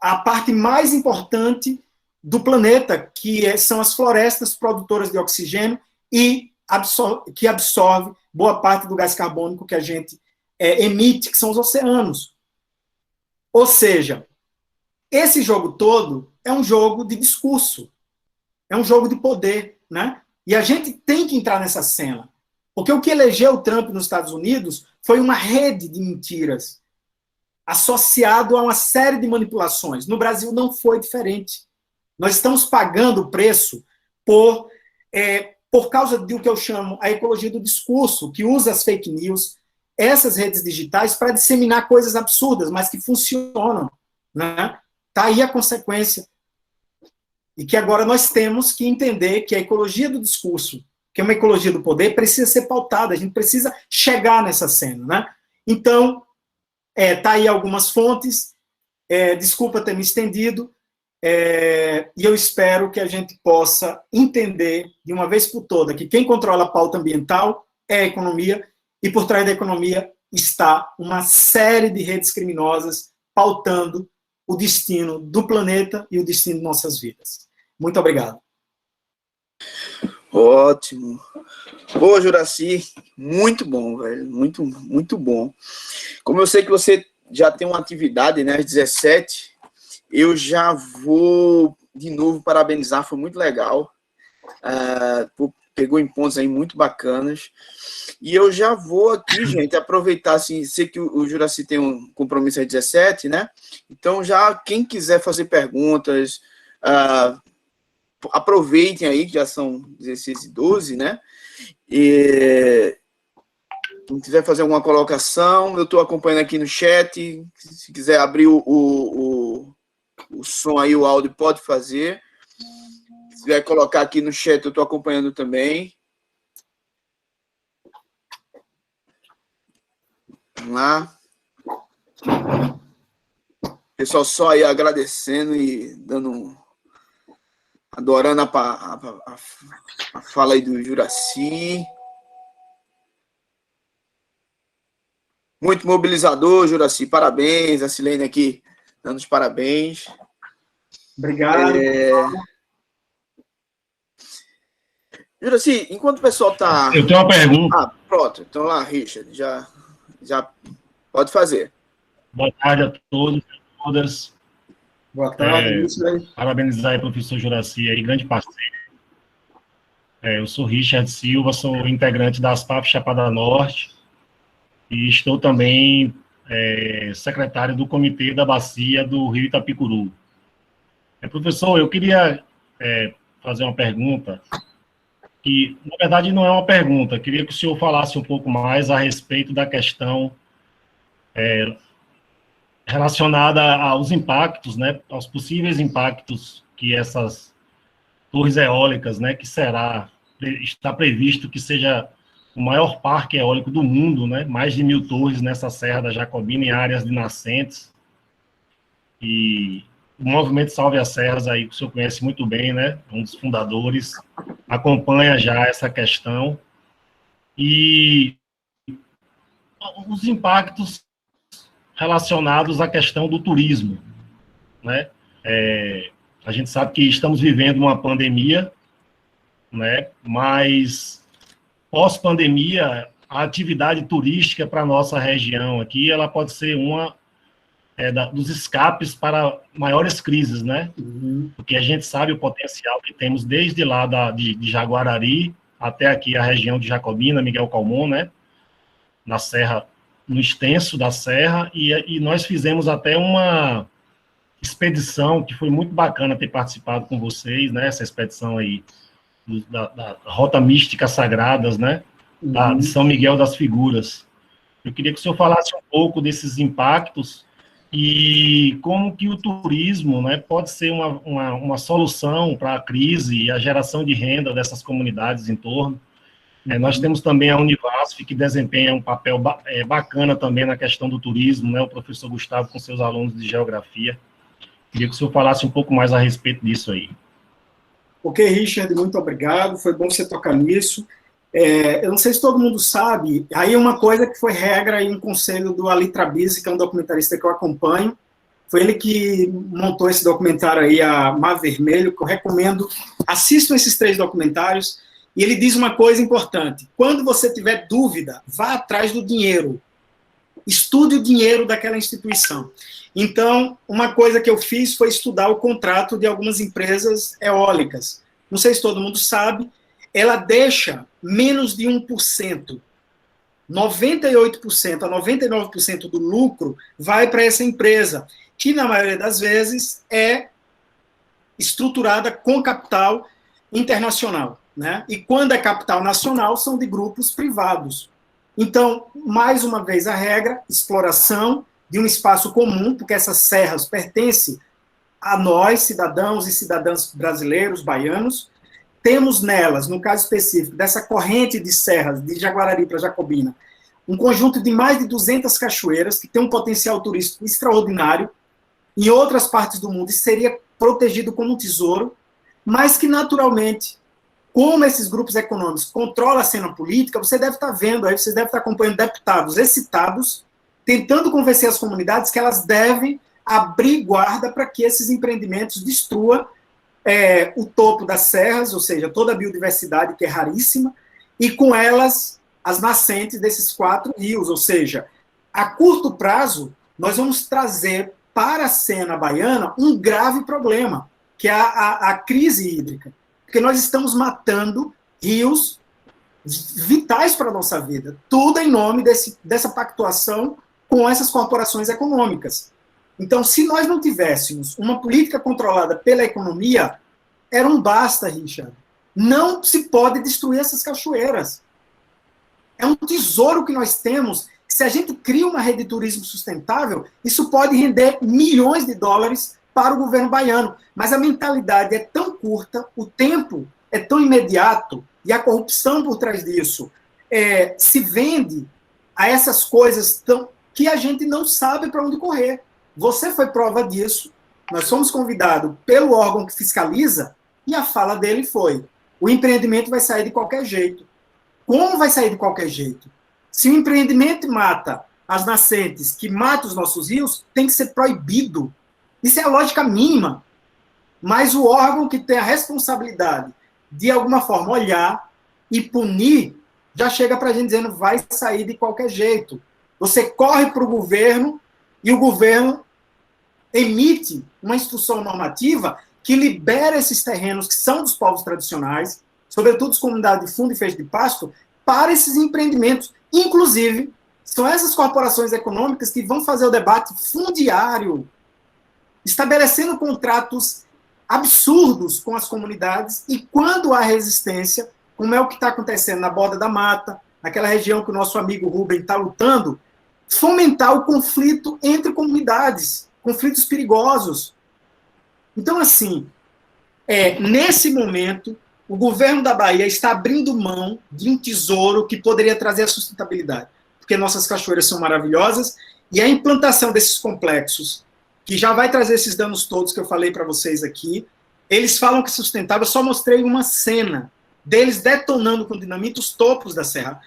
a parte mais importante do planeta, que são as florestas produtoras de oxigênio e que absorve boa parte do gás carbônico que a gente emite, que são os oceanos. Ou seja, esse jogo todo é um jogo de discurso, é um jogo de poder, né? E a gente tem que entrar nessa cena. Porque o que elegeu o Trump nos Estados Unidos foi uma rede de mentiras, associado a uma série de manipulações. No Brasil não foi diferente. Nós estamos pagando o preço por causa do que eu chamo a ecologia do discurso, que usa as fake news, essas redes digitais, para disseminar coisas absurdas, mas que funcionam. Né? Está aí a consequência. E que agora nós temos que entender que a ecologia do discurso, que é uma ecologia do poder, precisa ser pautada, a gente precisa chegar nessa cena. Né? Então, tá aí algumas fontes, desculpa ter me estendido, e eu espero que a gente possa entender, de uma vez por toda, que quem controla a pauta ambiental é a economia, e por trás da economia está uma série de redes criminosas pautando o destino do planeta e o destino de nossas vidas. Muito obrigado. Ótimo. Boa, Juracy. Muito bom, velho. Muito, muito bom. Como eu sei que você já tem uma atividade, né, às 17, eu já vou, de novo, parabenizar. Foi muito legal. Pegou em pontos aí muito bacanas. E eu já vou aqui, gente, aproveitar, assim, sei que o Juracy tem um compromisso às 17, né? Então, já, quem quiser fazer perguntas, aproveitem aí, que já são 16h12, né? E quem quiser fazer alguma colocação, eu estou acompanhando aqui no chat. Se quiser abrir o som aí, o áudio, pode fazer. Se quiser colocar aqui no chat, eu estou acompanhando também. Vamos lá. Pessoal, só aí agradecendo e adorando a fala aí do Juracy. Muito mobilizador, Juracy. Parabéns. A Silene aqui dando os parabéns. Obrigado. Juracy, enquanto o pessoal está... Eu tenho uma pergunta. Pronto. Então lá, Richard, já pode fazer. Boa tarde a todos e a todas. Boa tarde. Parabenizar aí o professor Juracy, aí, grande parceiro. Eu sou Richard Silva, sou integrante da ASPAF Chapada Norte e estou também secretário do Comitê da Bacia do Rio Itapicuru. Professor, eu queria fazer uma pergunta, que, na verdade, não é uma pergunta. Queria que o senhor falasse um pouco mais a respeito da questão relacionada aos impactos, né, aos possíveis impactos que essas torres eólicas, né, que está previsto que seja o maior parque eólico do mundo, né, mais de 1.000 torres nessa Serra da Jacobina, em áreas de nascentes, e o movimento Salve as Serras, aí, que o senhor conhece muito bem, né, um dos fundadores, acompanha já essa questão, e os impactos relacionados à questão do turismo, né? A gente sabe que estamos vivendo uma pandemia, né? Mas pós-pandemia, a atividade turística para a nossa região aqui, ela pode ser uma dos escapes para maiores crises, né? Porque a gente sabe o potencial que temos desde lá de Jaguarari até aqui a região de Jacobina, Miguel Calmon, né? Na Serra, no extenso da Serra, e nós fizemos até uma expedição, que foi muito bacana ter participado com vocês, né, essa expedição aí, da Rota Mística Sagradas, né, de São Miguel das Figuras. Eu queria que o senhor falasse um pouco desses impactos e como que o turismo, né, pode ser uma solução para a crise e a geração de renda dessas comunidades em torno. Nós temos também a Univasf, que desempenha um papel bacana também na questão do turismo, né? O professor Gustavo com seus alunos de geografia. Queria que o senhor falasse um pouco mais a respeito disso aí. Ok, Richard, muito obrigado. Foi bom você tocar nisso. Eu não sei se todo mundo sabe, aí uma coisa que foi regra e um conselho do Ali Trabisi, que é um documentarista que eu acompanho. Foi ele que montou esse documentário aí, a Mar Vermelho, que eu recomendo. Assistam esses 3 documentários. E ele diz uma coisa importante: quando você tiver dúvida, vá atrás do dinheiro. Estude o dinheiro daquela instituição. Então, uma coisa que eu fiz foi estudar o contrato de algumas empresas eólicas. Não sei se todo mundo sabe, ela deixa menos de 1%. 98% a 99% do lucro vai para essa empresa, que na maioria das vezes é estruturada com capital internacional. Né? E quando é capital nacional, são de grupos privados. Então, mais uma vez, a regra, exploração de um espaço comum, porque essas serras pertencem a nós, cidadãos e cidadãs brasileiros, baianos. Temos nelas, no caso específico, dessa corrente de serras, de Jaguarari para Jacobina, um conjunto de mais de 200 cachoeiras, que tem um potencial turístico extraordinário. Em outras partes do mundo, isso seria protegido como um tesouro, mas que, naturalmente, como esses grupos econômicos controlam a cena política, você deve estar vendo aí, você deve estar acompanhando deputados excitados, tentando convencer as comunidades que elas devem abrir guarda para que esses empreendimentos destruam o topo das serras, ou seja, toda a biodiversidade que é raríssima, e com elas as nascentes desses 4 rios, ou seja, a curto prazo, nós vamos trazer para a cena baiana um grave problema, que é a crise hídrica. Porque nós estamos matando rios vitais para a nossa vida. Tudo em nome dessa pactuação com essas corporações econômicas. Então, se nós não tivéssemos uma política controlada pela economia, era um basta, Richard. Não se pode destruir essas cachoeiras. É um tesouro que nós temos. Se a gente cria uma rede de turismo sustentável, isso pode render milhões de dólares para o governo baiano. Mas a mentalidade é tão curta, o tempo é tão imediato, e a corrupção por trás disso se vende a essas coisas que a gente não sabe para onde correr. Você foi prova disso. Nós fomos convidados pelo órgão que fiscaliza, e a fala dele foi: o empreendimento vai sair de qualquer jeito. Como vai sair de qualquer jeito? Se o empreendimento mata as nascentes, que mata os nossos rios, tem que ser proibido. Isso é a lógica mínima. Mas o órgão que tem a responsabilidade de alguma forma olhar e punir, já chega para a gente dizendo vai sair de qualquer jeito. Você corre para o governo e o governo emite uma instrução normativa que libera esses terrenos que são dos povos tradicionais, sobretudo as comunidades de fundo e feixe de pasto, para esses empreendimentos. Inclusive, são essas corporações econômicas que vão fazer o debate fundiário, estabelecendo contratos absurdos com as comunidades, e quando há resistência, como é o que está acontecendo na borda da mata, naquela região que o nosso amigo Rubem está lutando, fomentar o conflito entre comunidades, conflitos perigosos. Então, assim, nesse momento, o governo da Bahia está abrindo mão de um tesouro que poderia trazer a sustentabilidade, porque nossas cachoeiras são maravilhosas, e a implantação desses complexos, que já vai trazer esses danos todos que eu falei para vocês aqui, eles falam que é sustentável. Eu só mostrei uma cena deles detonando com dinamite os topos da serra.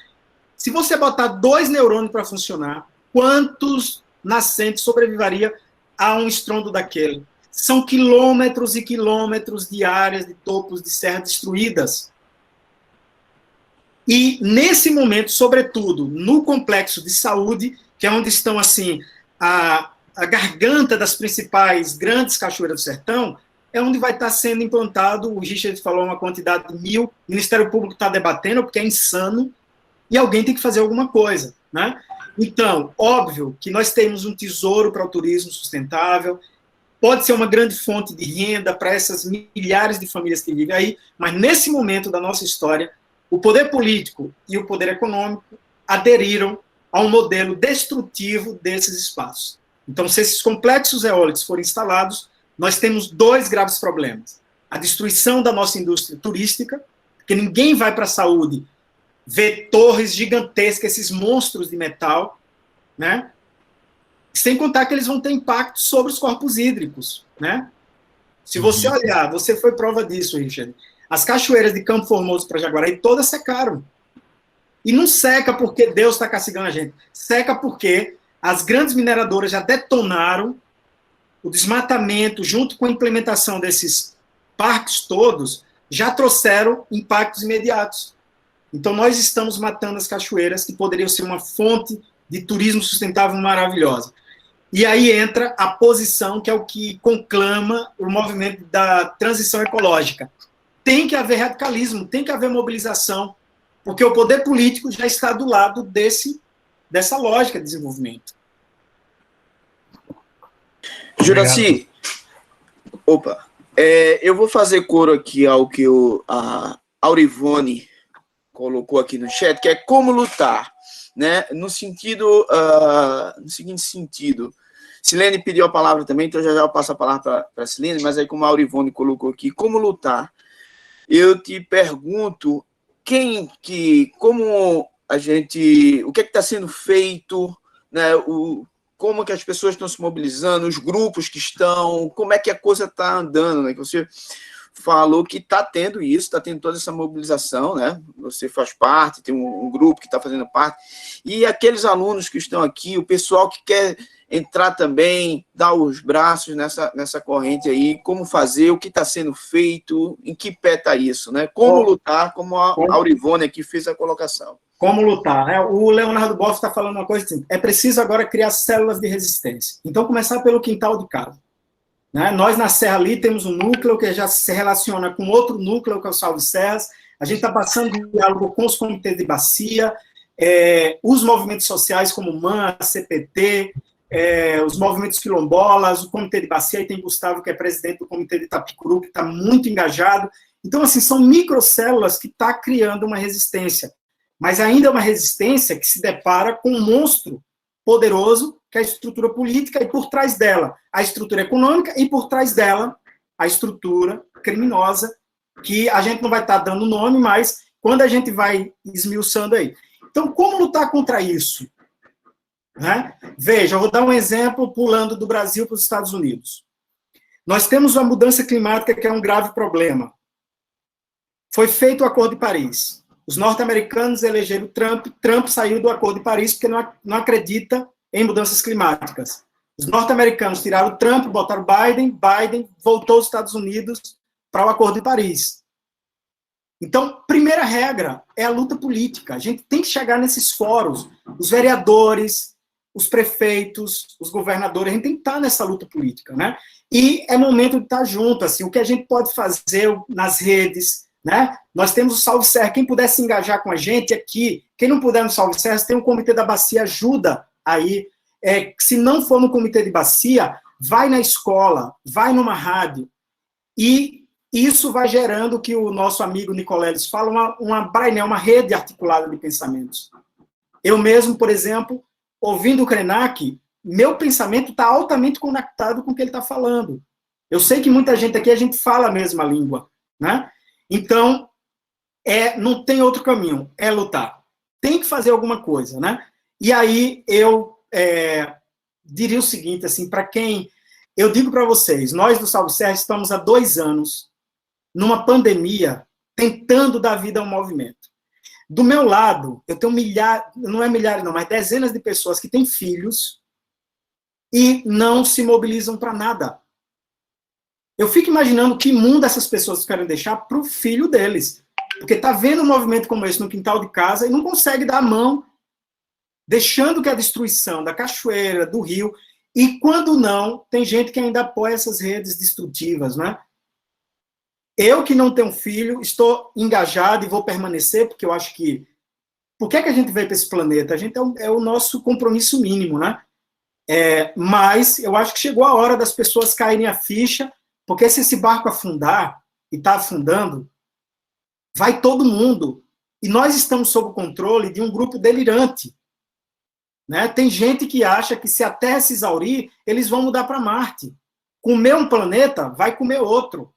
Se você botar 2 neurônios para funcionar, quantos nascentes sobreviveria a um estrondo daquele? São quilômetros e quilômetros de áreas de topos de serra destruídas. E, nesse momento, sobretudo, no complexo de saúde, que é onde estão, assim, a garganta das principais grandes cachoeiras do sertão, é onde vai estar sendo implantado, o Richard falou uma quantidade de 1.000, o Ministério Público está debatendo, porque é insano, e alguém tem que fazer alguma coisa, né? Então, óbvio que nós temos um tesouro para o turismo sustentável, pode ser uma grande fonte de renda para essas milhares de famílias que vivem aí, mas nesse momento da nossa história, o poder político e o poder econômico aderiram a um modelo destrutivo desses espaços. Então, se esses complexos eólicos forem instalados, nós temos 2 graves problemas. A destruição da nossa indústria turística, porque ninguém vai para a saúde ver torres gigantescas, esses monstros de metal, né? Sem contar que eles vão ter impacto sobre os corpos hídricos, né? Se você olhar, você foi prova disso, Richard. As cachoeiras de Campo Formoso para Jaguaraí todas secaram. E não seca porque Deus está castigando a gente. Seca porque as grandes mineradoras já detonaram o desmatamento, junto com a implementação desses parques todos, já trouxeram impactos imediatos. Então, nós estamos matando as cachoeiras, que poderiam ser uma fonte de turismo sustentável maravilhosa. E aí entra a posição, que é o que conclama o movimento da transição ecológica. Tem que haver radicalismo, tem que haver mobilização, porque o poder político já está do lado dessa lógica de desenvolvimento. Juraci, eu vou fazer coro aqui ao que a Aurivone colocou aqui no chat, que é como lutar, né? No seguinte sentido. Silene pediu a palavra também, então já eu passo a palavra para a Silene, mas aí como a Aurivone colocou aqui, como lutar? Eu te pergunto, o que está sendo feito, né? Como que as pessoas estão se mobilizando, os grupos que estão, como é que a coisa está andando, né? Que você falou que está tendo isso, está tendo toda essa mobilização, né? Você faz parte, tem um grupo que está fazendo parte, e aqueles alunos que estão aqui, o pessoal que quer entrar também, dar os braços nessa corrente aí, como fazer, o que está sendo feito, em que pé está isso, né? Como lutar, como a Aurivone aqui fez a colocação. Como lutar, né? O Leonardo Boff está falando uma coisa assim, é preciso agora criar células de resistência. Então, começar pelo quintal de casa. Né? Nós, na Serra ali, temos um núcleo que já se relaciona com outro núcleo, que é o Salve Serras. A gente está passando em diálogo com os comitês de bacia, os movimentos sociais como o MAN, a CPT, os movimentos quilombolas, o Comitê de Bacia, aí tem Gustavo, que é presidente do Comitê de Itapicuru, que está muito engajado. Então, assim, são microcélulas que estão criando uma resistência, mas ainda é uma resistência que se depara com um monstro poderoso, que é a estrutura política, e por trás dela, a estrutura econômica, e por trás dela, a estrutura criminosa, que a gente não vai estar dando nome, mas quando a gente vai esmiuçando aí. Então, como lutar contra isso? Né? Veja, eu vou dar um exemplo pulando do Brasil para os Estados Unidos. Nós temos uma mudança climática que é um grave problema. Foi feito o Acordo de Paris. Os norte-americanos elegeram Trump, Trump saiu do Acordo de Paris porque não acredita em mudanças climáticas. Os norte-americanos tiraram Trump, botaram Biden, Biden voltou aos Estados Unidos para o Acordo de Paris. Então, primeira regra é a luta política. A gente tem que chegar nesses fóruns, os vereadores, os prefeitos, os governadores, a gente tem que estar nessa luta política, né? E é momento de estar junto, assim, o que a gente pode fazer nas redes, né? Nós temos o Salve Serra, quem puder se engajar com a gente aqui, quem não puder no Salve Serra, tem um Comitê da Bacia, ajuda aí. Se não for no Comitê de Bacia, vai na escola, vai numa rádio, e isso vai gerando o que o nosso amigo Nicoleles fala, uma rede articulada de pensamentos. Eu mesmo, por exemplo, ouvindo o Krenak, meu pensamento está altamente conectado com o que ele está falando. Eu sei que muita gente aqui, a gente fala a mesma língua, né? Então, não tem outro caminho, é lutar. Tem que fazer alguma coisa, né? E aí, eu diria o seguinte, assim, para quem... Eu digo para vocês, nós do Salve Serra estamos há 2 anos numa pandemia, tentando dar vida ao movimento. Do meu lado, eu tenho milhares não, mas dezenas de pessoas que têm filhos e não se mobilizam para nada. Eu fico imaginando que mundo essas pessoas querem deixar para o filho deles. Porque está vendo um movimento como esse no quintal de casa e não consegue dar a mão, deixando que a destruição da cachoeira, do rio, e quando não, tem gente que ainda apoia essas redes destrutivas, né? Eu, que não tenho filho, estou engajado e vou permanecer, porque eu acho que... Por que a gente veio para esse planeta? A gente é o nosso compromisso mínimo, né? Mas eu acho que chegou a hora das pessoas caírem a ficha, porque se esse barco afundar, e está afundando, vai todo mundo. E nós estamos sob o controle de um grupo delirante. Né? Tem gente que acha que se a Terra se exaurir, eles vão mudar para Marte. Comer um planeta, vai comer outro.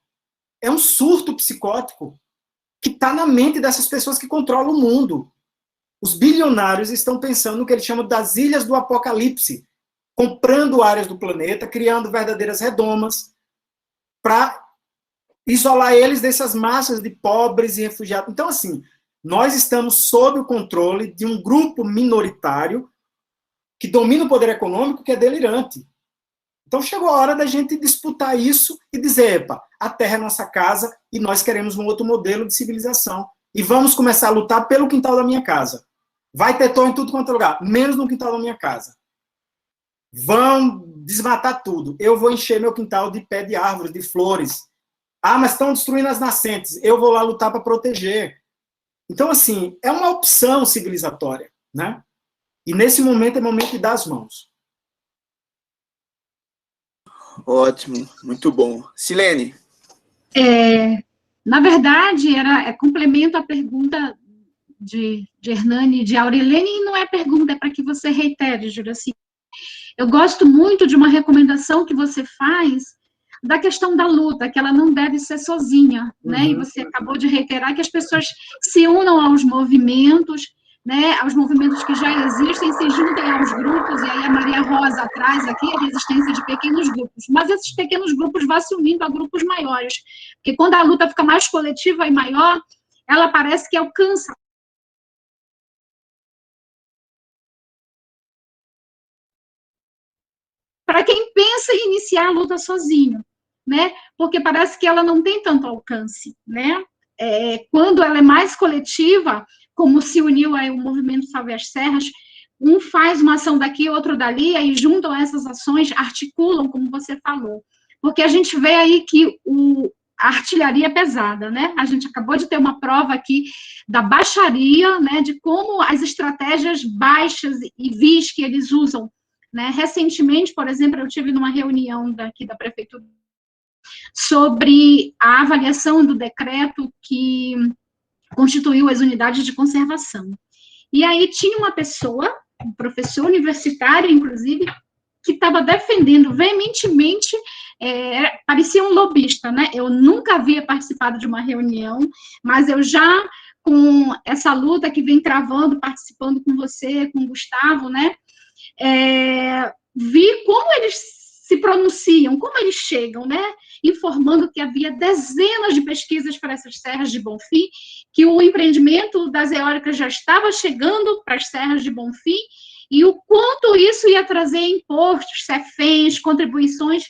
É um surto psicótico que está na mente dessas pessoas que controlam o mundo. Os bilionários estão pensando no que eles chamam das ilhas do apocalipse, comprando áreas do planeta, criando verdadeiras redomas, para isolar eles dessas massas de pobres e refugiados. Então, assim, nós estamos sob o controle de um grupo minoritário que domina o poder econômico, que é delirante. Então, chegou a hora da gente disputar isso e dizer, epa, a Terra é nossa casa e nós queremos um outro modelo de civilização. E vamos começar a lutar pelo quintal da minha casa. Vai ter tom em tudo quanto é lugar, menos no quintal da minha casa. Vão desmatar tudo. Eu vou encher meu quintal de pé de árvores, de flores. Ah, mas estão destruindo as nascentes. Eu vou lá lutar para proteger. Então, assim, é uma opção civilizatória, né? E nesse momento é momento de dar as mãos. Ótimo, muito bom. Silene. Na verdade, complemento a pergunta de Hernani e de Aurelene, e não é pergunta, é para que você reitere, Juraci. Eu gosto muito de uma recomendação que você faz da questão da luta, que ela não deve ser sozinha, né? E você acabou de reiterar que as pessoas se unam aos movimentos, né, aos movimentos que já existem, se juntem aos grupos, e aí a Maria Rosa traz aqui a resistência de pequenos grupos, mas esses pequenos grupos vão se unindo a grupos maiores, porque quando a luta fica mais coletiva e maior, ela parece que alcança. Para quem pensa em iniciar a luta sozinho, né, porque parece que ela não tem tanto alcance, né, quando ela é mais coletiva, como se uniu aí o movimento Salve as Serras, um faz uma ação daqui, outro dali, aí juntam essas ações, articulam, como você falou. Porque a gente vê aí que a artilharia é pesada, né? A gente acabou de ter uma prova aqui da baixaria, né, de como as estratégias baixas e vis que eles usam né? Recentemente, por exemplo, eu tive numa reunião daqui da prefeitura sobre a avaliação do decreto que constituiu as unidades de conservação. E aí tinha uma pessoa, um professor universitário, inclusive, que estava defendendo veementemente, parecia um lobista, né? Eu nunca havia participado de uma reunião, mas eu já, com essa luta que vem travando, participando com você, com o Gustavo, né? Vi como eles se pronunciam, como eles chegam, né? Informando que havia dezenas de pesquisas para essas serras de Bonfim, que o empreendimento das eólicas já estava chegando para as serras de Bonfim, e o quanto isso ia trazer impostos, CEFENs, contribuições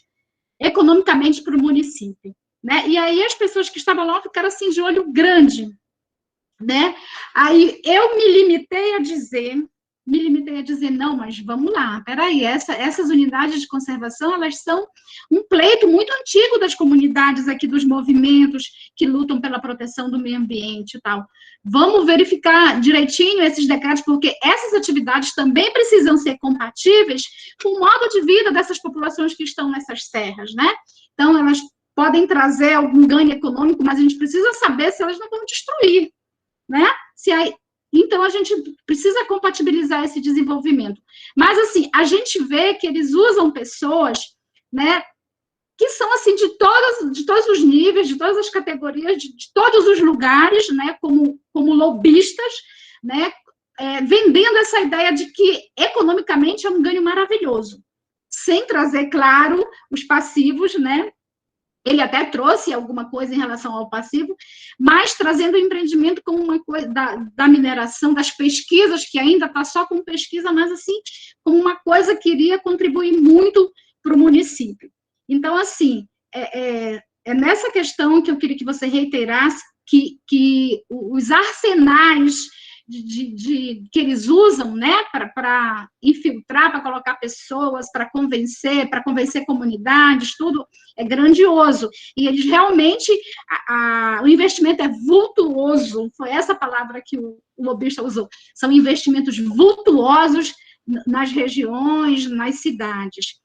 economicamente para o município, né? E aí as pessoas que estavam lá ficaram assim de olho grande, né? Aí eu me limitei a dizer, não, mas vamos lá, peraí, essas unidades de conservação, elas são um pleito muito antigo das comunidades aqui, dos movimentos que lutam pela proteção do meio ambiente e tal. Vamos verificar direitinho esses decretos, porque essas atividades também precisam ser compatíveis com o modo de vida dessas populações que estão nessas serras, né? Então, elas podem trazer algum ganho econômico, mas a gente precisa saber se elas não vão destruir, né? Então, a gente precisa compatibilizar esse desenvolvimento. Mas, assim, a gente vê que eles usam pessoas, né, que são, assim, de todos os níveis, de todas as categorias, de todos os lugares, né, como lobistas, né, vendendo essa ideia de que, economicamente, é um ganho maravilhoso, sem trazer, claro, os passivos, né. Ele até trouxe alguma coisa em relação ao passivo, mas trazendo o empreendimento como uma coisa da mineração, das pesquisas, que ainda está só com pesquisa, mas assim, como uma coisa que iria contribuir muito para o município. Então, assim, é nessa questão que eu queria que você reiterasse que os arsenais que eles usam, né, para infiltrar, para colocar pessoas, para convencer comunidades, tudo é grandioso. E eles realmente, o investimento é vultuoso, foi essa palavra que o lobista usou. São investimentos vultuosos nas regiões, nas cidades.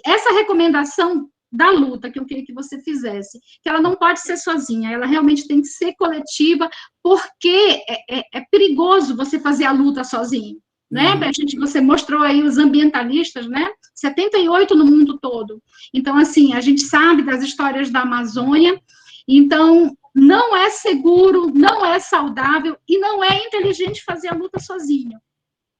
Essa recomendação da luta que eu queria que você fizesse, que ela não pode ser sozinha, ela realmente tem que ser coletiva, porque é perigoso você fazer a luta sozinho, né? Você mostrou aí os ambientalistas, né? 78 no mundo todo. Então, assim, a gente sabe das histórias da Amazônia, então não é seguro, não é saudável e não é inteligente fazer a luta sozinho.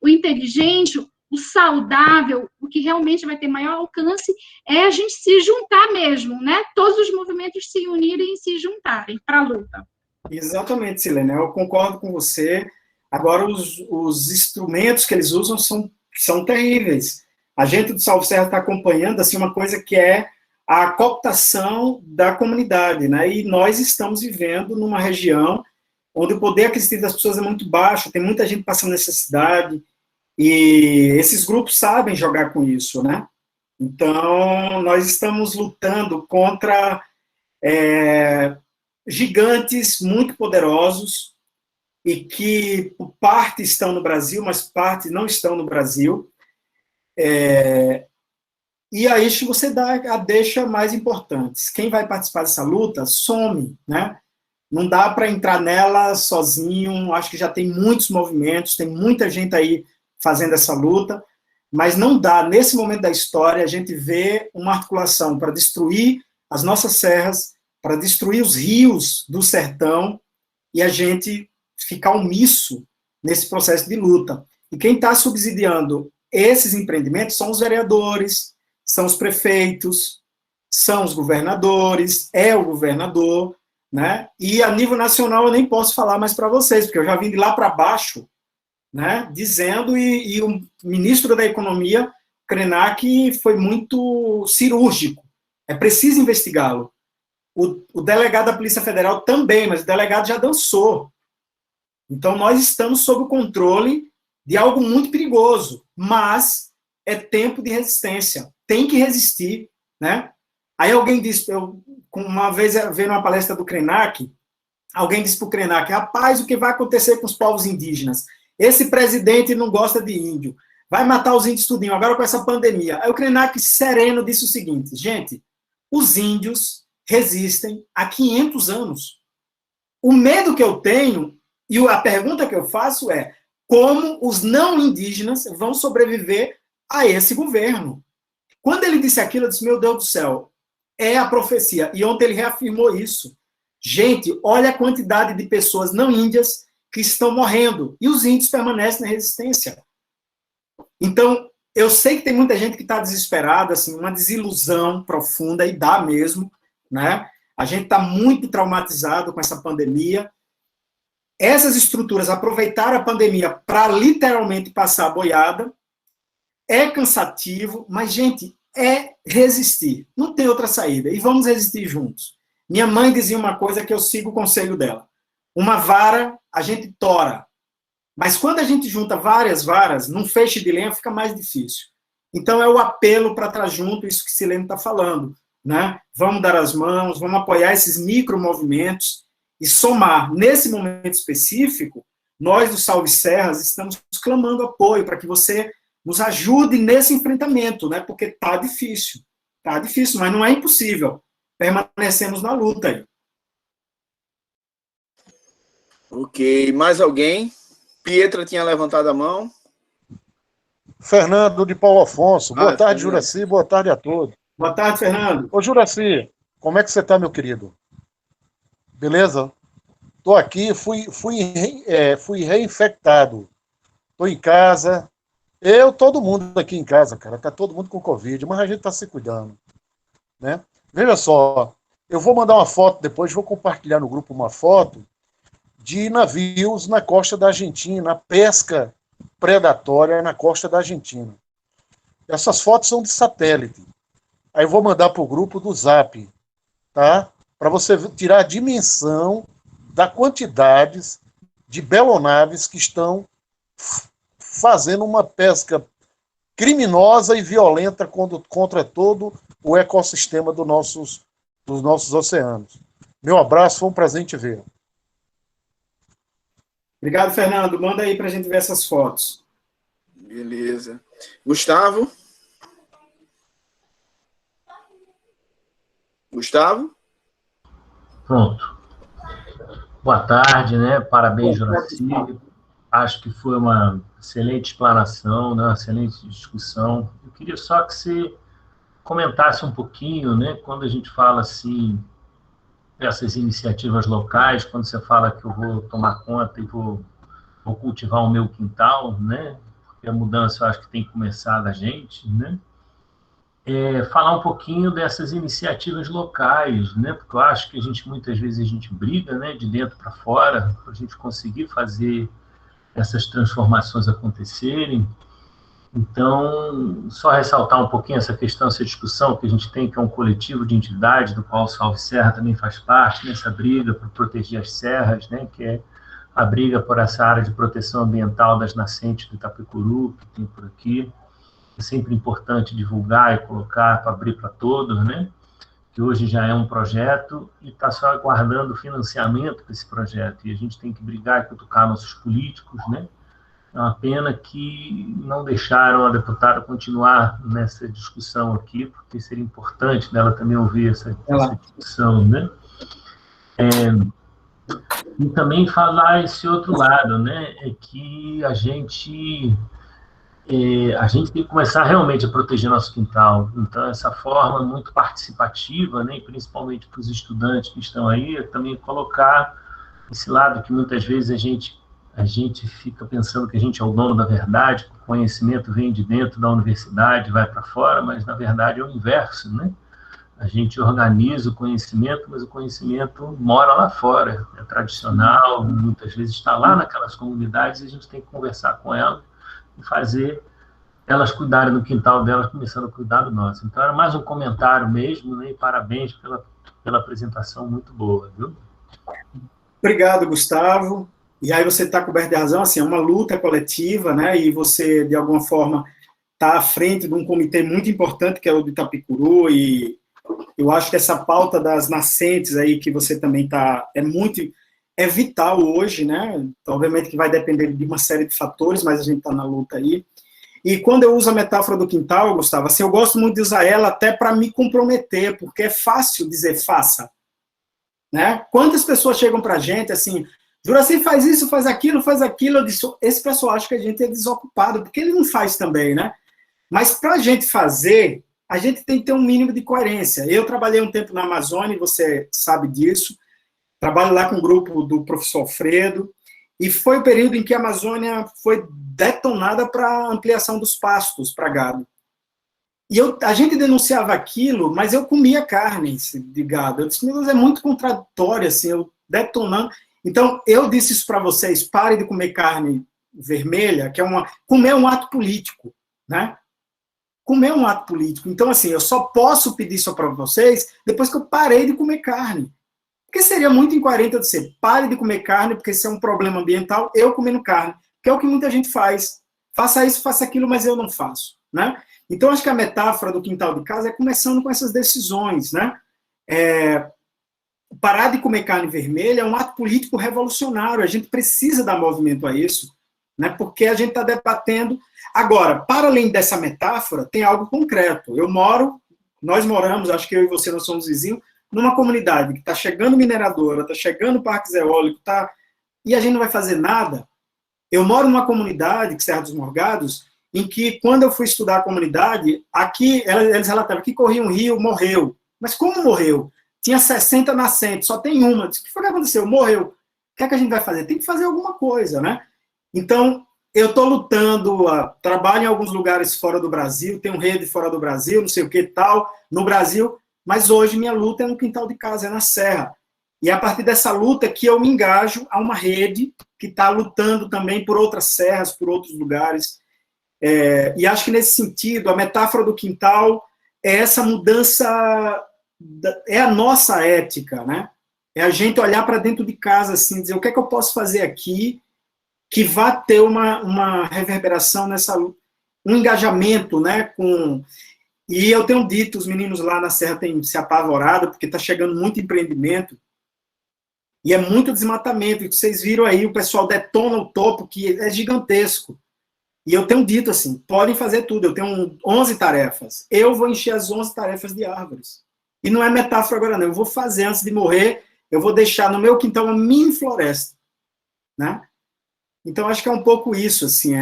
O inteligente, o saudável, o que realmente vai ter maior alcance é a gente se juntar mesmo, né? Todos os movimentos se unirem e se juntarem para a luta. Exatamente, Silene, eu concordo com você. Agora, os instrumentos que eles usam são terríveis. A gente do Salve Serra está acompanhando assim, uma coisa que é a cooptação da comunidade, né? E nós estamos vivendo numa região onde o poder aquisitivo das pessoas é muito baixo, tem muita gente passando necessidade, e esses grupos sabem jogar com isso, né? Então, nós estamos lutando contra gigantes muito poderosos e que, por parte, estão no Brasil, mas parte não estão no Brasil. E aí você dá a deixa mais importante. Quem vai participar dessa luta, some, né? Não dá para entrar nela sozinho, acho que já tem muitos movimentos, tem muita gente aí fazendo essa luta, mas não dá, nesse momento da história, a gente vê uma articulação para destruir as nossas serras, para destruir os rios do sertão, e a gente ficar omisso nesse processo de luta. E quem está subsidiando esses empreendimentos são os vereadores, são os prefeitos, são os governadores, é o governador, né? E a nível nacional eu nem posso falar mais para vocês, porque eu já vim de lá para baixo, né, dizendo, e o ministro da Economia, Krenak, foi muito cirúrgico. É preciso investigá-lo. O delegado da Polícia Federal também, mas o delegado já dançou. Então, nós estamos sob o controle de algo muito perigoso, mas é tempo de resistência. Tem que resistir, né? Aí alguém disse, uma vez vendo uma palestra do Krenak, alguém disse para o Krenak, rapaz, o que vai acontecer com os povos indígenas? Esse presidente não gosta de índio. vai matar os índios tudinho, agora com essa pandemia. Aí o Krenak, sereno, disse o seguinte, gente, os índios resistem há 500 anos. O medo que eu tenho, e a pergunta que eu faço é, como os não indígenas vão sobreviver a esse governo? Quando ele disse aquilo, eu disse, meu Deus do céu, é a profecia. E ontem ele reafirmou isso. Gente, olha a quantidade de pessoas não índias que estão morrendo, e os índios permanecem na resistência. Então, eu sei que tem muita gente que está desesperada, assim, uma desilusão profunda, e dá mesmo, né? A gente está muito traumatizado com essa pandemia. Essas estruturas aproveitaram a pandemia para literalmente passar a boiada. É cansativo, mas, gente, é resistir. Não tem outra saída. E vamos resistir juntos. Minha mãe dizia uma coisa que eu sigo o conselho dela. Uma vara, a gente tora. Mas quando a gente junta várias varas, num feixe de lenha fica mais difícil. Então é o apelo para estar junto, isso que Silene está falando, né? Vamos dar as mãos, vamos apoiar esses micromovimentos e somar. Nesse momento específico, nós do Salve Serras estamos clamando apoio para que você nos ajude nesse enfrentamento, né? Porque tá difícil, mas não é impossível. Permanecemos na luta aí. Ok, mais alguém? Pietra tinha levantado a mão. Fernando de Paulo Afonso. Boa tarde, Fernando. Juraci. Boa tarde a todos. Boa tarde, Fernando. Ô, Juraci, como é que você está, meu querido? Beleza? Estou aqui, fui reinfectado. Estou em casa. Todo mundo aqui em casa, cara. Tá todo mundo com Covid, mas a gente está se cuidando, né? Veja só, eu vou mandar uma foto depois, vou compartilhar no grupo uma foto de navios na costa da Argentina, pesca predatória na costa da Argentina. Essas fotos são de satélite. Aí eu vou mandar para o grupo do Zap, tá? Para você tirar a dimensão da quantidades de belonaves que estão fazendo uma pesca criminosa e violenta contra todo o ecossistema dos nossos oceanos. Meu abraço, foi um prazer te ver. Obrigado, Fernando. Manda aí para a gente ver essas fotos. Beleza. Gustavo? Gustavo? Pronto. Boa tarde, né? Parabéns, Juraci. Acho que foi uma excelente explanação, né? Uma excelente discussão. Eu queria só que você comentasse um pouquinho, né? Quando a gente fala assim, dessas iniciativas locais, quando você fala que eu vou tomar conta e vou cultivar o meu quintal, né? Porque a mudança eu acho que tem que começar da gente, né? Falar um pouquinho dessas iniciativas locais, né? Porque eu acho que muitas vezes a gente briga, né? De dentro para fora, para a gente conseguir fazer essas transformações acontecerem. Então, só ressaltar um pouquinho essa questão, essa discussão que a gente tem, que é um coletivo de entidades, do qual o Salve Serra também faz parte, nessa briga por proteger as serras, né, que é a briga por essa área de proteção ambiental das nascentes do Itapecuru, que tem por aqui. É sempre importante divulgar e colocar para abrir para todos, né, que hoje já é um projeto e está só aguardando financiamento para esse projeto. E a gente tem que brigar e cutucar nossos políticos, né. É uma pena que não deixaram a deputada continuar nessa discussão aqui, porque seria importante dela também ouvir essa discussão, né? E também falar esse outro lado, né? É que a gente tem que começar realmente a proteger nosso quintal. Então, essa forma muito participativa, né? E principalmente para os estudantes que estão aí, é também colocar esse lado que muitas vezes a gente fica pensando que a gente é o dono da verdade, que o conhecimento vem de dentro da universidade, vai para fora, mas, na verdade, é o inverso, né? A gente organiza o conhecimento, mas o conhecimento mora lá fora, é tradicional, muitas vezes está lá naquelas comunidades e a gente tem que conversar com elas e fazer elas cuidarem do quintal delas, começando a cuidar do nosso. Então, era mais um comentário mesmo, né? E parabéns pela apresentação muito boa, viu? Obrigado, Gustavo. E aí você está coberto de razão, assim, é uma luta coletiva, né, e você, de alguma forma, está à frente de um comitê muito importante, que é o do Itapecuru, e eu acho que essa pauta das nascentes aí, que você também está, é vital hoje, né, obviamente que vai depender de uma série de fatores, mas a gente está na luta aí. E quando eu uso a metáfora do quintal, Gustavo, assim, eu gosto muito de usar ela até para me comprometer, porque é fácil dizer faça, né? Quantas pessoas chegam para a gente assim, Juraci faz isso, faz aquilo, eu disse, esse pessoal acha que a gente é desocupado, porque ele não faz também, né? Mas para a gente fazer, a gente tem que ter um mínimo de coerência. Eu trabalhei um tempo na Amazônia, você sabe disso, trabalho lá com o grupo do professor Alfredo, e foi o período em que a Amazônia foi detonada para a ampliação dos pastos para gado. E a gente denunciava aquilo, mas eu comia carne de gado. Eu disse, meu Deus, é muito contraditório, assim, eu detonando. Então, eu disse isso para vocês, pare de comer carne vermelha, que é comer é um ato político, né? Comer é um ato político. Então, assim, eu só posso pedir isso para vocês depois que eu parei de comer carne. Porque seria muito incoerente eu dizer, pare de comer carne, porque isso é um problema ambiental, eu comendo carne, que é o que muita gente faz. Faça isso, faça aquilo, mas eu não faço, né? Então, acho que a metáfora do quintal de casa é começando com essas decisões, né? Parar de comer carne vermelha é um ato político revolucionário, a gente precisa dar movimento a isso, né? Porque a gente está debatendo. Agora, para além dessa metáfora, tem algo concreto. Nós moramos, acho que eu e você, nós somos vizinhos, numa comunidade que está chegando mineradora, está chegando parques eólicos, e a gente não vai fazer nada. Eu moro numa comunidade, Serra dos Morgados, em que, quando eu fui estudar a comunidade, aqui, eles relatavam que corria um rio, morreu. Mas como morreu? Tinha 60 nascentes, só tem uma. O que foi que aconteceu? Morreu. O que é que a gente vai fazer? Tem que fazer alguma coisa, né? Então, eu estou lutando, trabalho em alguns lugares fora do Brasil, tenho rede fora do Brasil, não sei o que tal, no Brasil, mas hoje minha luta é no quintal de casa, é na serra. E é a partir dessa luta que eu me engajo a uma rede que está lutando também por outras serras, por outros lugares. E acho que, nesse sentido, a metáfora do quintal é essa mudança, é a nossa ética, né? É a gente olhar para dentro de casa, assim, dizer, o que é que eu posso fazer aqui que vá ter uma reverberação nessa luta, um engajamento, né, E eu tenho dito, os meninos lá na Serra têm se apavorado, porque está chegando muito empreendimento, e é muito desmatamento, e vocês viram aí, o pessoal detona o topo, que é gigantesco. E eu tenho dito assim, podem fazer tudo, eu tenho 11 tarefas, eu vou encher as 11 tarefas de árvores. E não é metáfora agora não, eu vou fazer antes de morrer, eu vou deixar no meu quintal uma mini floresta, né? Então, acho que é um pouco isso, assim,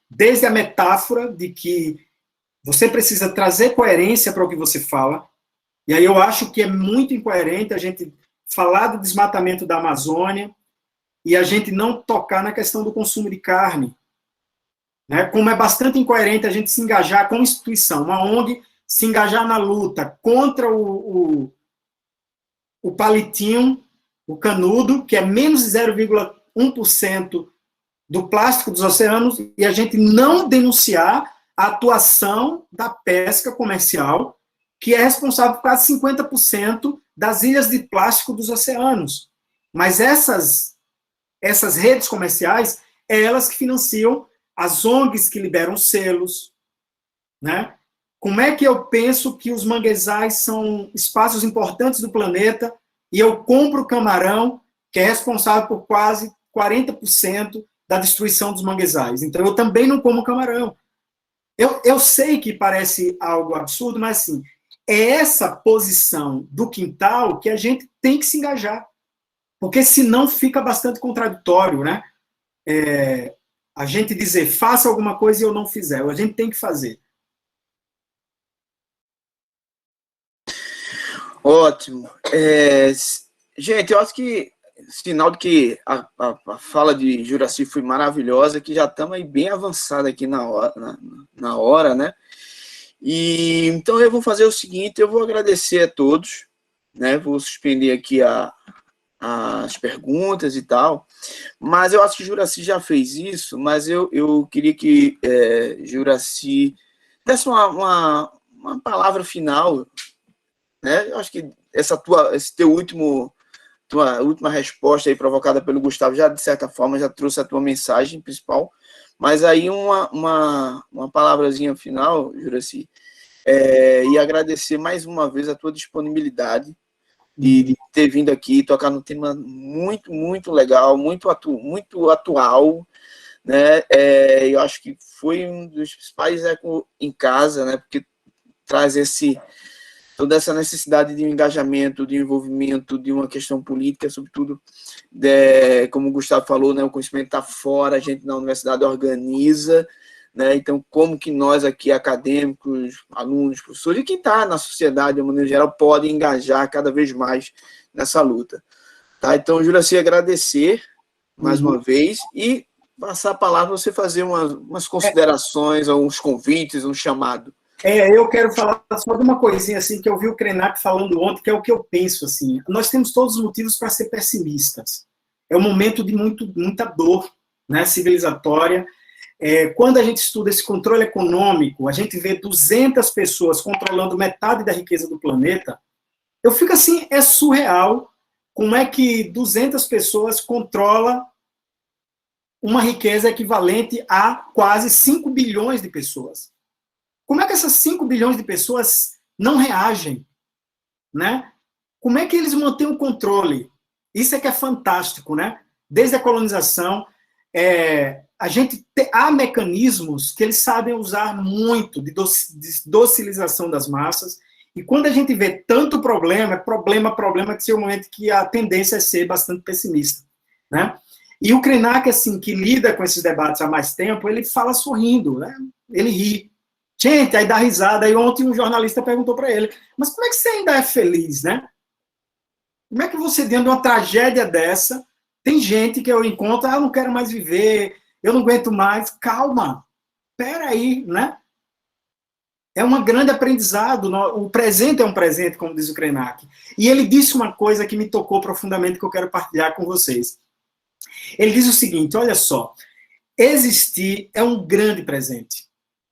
desde a metáfora de que você precisa trazer coerência para o que você fala, e aí eu acho que é muito incoerente a gente falar do desmatamento da Amazônia e a gente não tocar na questão do consumo de carne, né? Como é bastante incoerente a gente se engajar com a instituição, uma ONG se engajar na luta contra o palitinho, o canudo, que é menos de 0,1% do plástico dos oceanos, e a gente não denunciar a atuação da pesca comercial, que é responsável por quase 50% das ilhas de plástico dos oceanos. Mas essas redes comerciais, é elas que financiam as ONGs que liberam selos, né? Como é que eu penso que os manguezais são espaços importantes do planeta e eu compro camarão, que é responsável por quase 40% da destruição dos manguezais? Então, eu também não como camarão. Eu sei que parece algo absurdo, mas, assim, é essa posição do quintal que a gente tem que se engajar, porque senão fica bastante contraditório, né? A gente dizer, faça alguma coisa e eu não fizer, a gente tem que fazer. Ótimo. Gente, eu acho que sinal de que a fala de Juraci foi maravilhosa, que já estamos aí bem avançados aqui na hora, né? E então eu vou fazer o seguinte, eu vou agradecer a todos, né? Vou suspender aqui as perguntas e tal, mas eu acho que Juraci já fez isso, mas eu queria que Juraci desse uma palavra final, né? Eu acho que esse teu tua última resposta aí provocada pelo Gustavo já, de certa forma, já trouxe a tua mensagem principal, mas aí uma palavrazinha final, Juraci, e agradecer mais uma vez a tua disponibilidade de ter vindo aqui tocar num tema muito, muito legal, muito atual, né? Eu acho que foi um dos principais Eco em Casa, né? Porque traz toda essa necessidade de um engajamento, de um envolvimento, de uma questão política, sobretudo, como o Gustavo falou, né? O conhecimento está fora, a gente na universidade organiza, né? Então, como que nós aqui, acadêmicos, alunos, professores, e quem está na sociedade, de uma maneira geral, pode engajar cada vez mais nessa luta. Tá? Então, Juraci, agradecer mais uma vez e passar a palavra para você fazer umas considerações, alguns convites, um chamado. Eu quero falar só de uma coisinha assim que eu vi o Krenak falando ontem, que é o que eu penso assim. Nós temos todos os motivos para ser pessimistas. É um momento de muita dor, né, civilizatória. Quando a gente estuda esse controle econômico, a gente vê 200 pessoas controlando metade da riqueza do planeta. Eu fico assim, é surreal como é que 200 pessoas controlam uma riqueza equivalente a quase 5 bilhões de pessoas. Como é que essas 5 bilhões de pessoas não reagem? Né? Como é que eles mantêm o controle? Isso é que é fantástico, né? Desde a colonização, há mecanismos que eles sabem usar muito de docilização das massas, e quando a gente vê tanto problema, que é o momento que a tendência é ser bastante pessimista, né? E o Krenak, assim, que lida com esses debates há mais tempo, ele fala sorrindo, né? Ele ri. Gente, aí dá risada. Aí ontem um jornalista perguntou para ele, mas como é que você ainda é feliz, né? Como é que você, dentro de uma tragédia dessa, tem gente que eu encontro, eu não quero mais viver, eu não aguento mais. Calma, peraí, né? É um grande aprendizado. O presente é um presente, como diz o Krenak. E ele disse uma coisa que me tocou profundamente, que eu quero partilhar com vocês. Ele diz o seguinte, olha só, existir é um grande presente.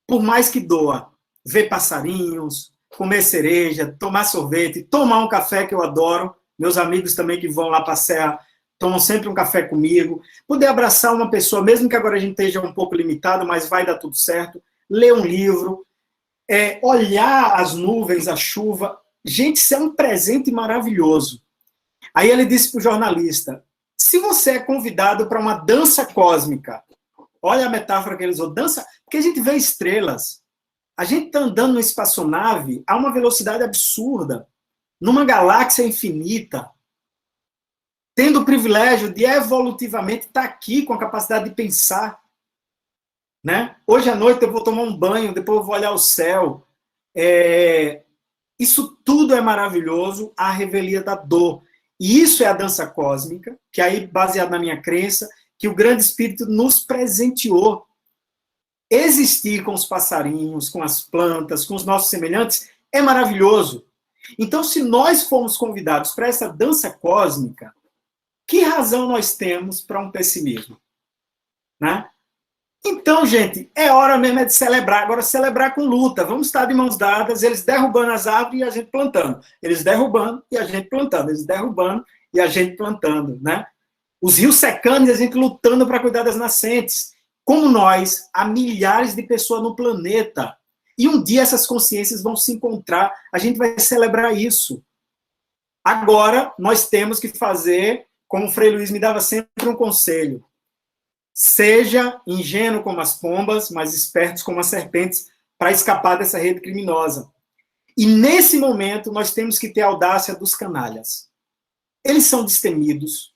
Por mais que doa, ver passarinhos, comer cereja, tomar sorvete, tomar um café, que eu adoro, meus amigos também que vão lá para a Serra, tomam sempre um café comigo, poder abraçar uma pessoa, mesmo que agora a gente esteja um pouco limitado, mas vai dar tudo certo, ler um livro, olhar as nuvens, a chuva. Gente, isso é um presente maravilhoso. Aí ele disse para o jornalista, se você é convidado para uma dança cósmica, olha a metáfora que ele usou, dança, porque a gente vê estrelas, a gente está andando numa espaçonave a uma velocidade absurda, numa galáxia infinita, tendo o privilégio de evolutivamente estar aqui com a capacidade de pensar, né? Hoje à noite eu vou tomar um banho, depois eu vou olhar o céu. Isso tudo é maravilhoso, a revelia da dor. E isso é a dança cósmica, que aí, baseado na minha crença, que o grande espírito nos presenteou. Existir com os passarinhos, com as plantas, com os nossos semelhantes, é maravilhoso. Então, se nós formos convidados para essa dança cósmica, que razão nós temos para um pessimismo? Né? Então, gente, é hora mesmo de celebrar. Agora, celebrar com luta. Vamos estar de mãos dadas, eles derrubando as árvores e a gente plantando. Eles derrubando e a gente plantando. Eles derrubando e a gente plantando. Né? Os rios secando e a gente lutando para cuidar das nascentes. Como nós, há milhares de pessoas no planeta. E um dia essas consciências vão se encontrar. A gente vai celebrar isso. Agora, nós temos que fazer, como o Frei Luiz me dava sempre um conselho. Seja ingênuo como as pombas, mas espertos como as serpentes, para escapar dessa rede criminosa. E nesse momento, nós temos que ter a audácia dos canalhas. Eles são destemidos.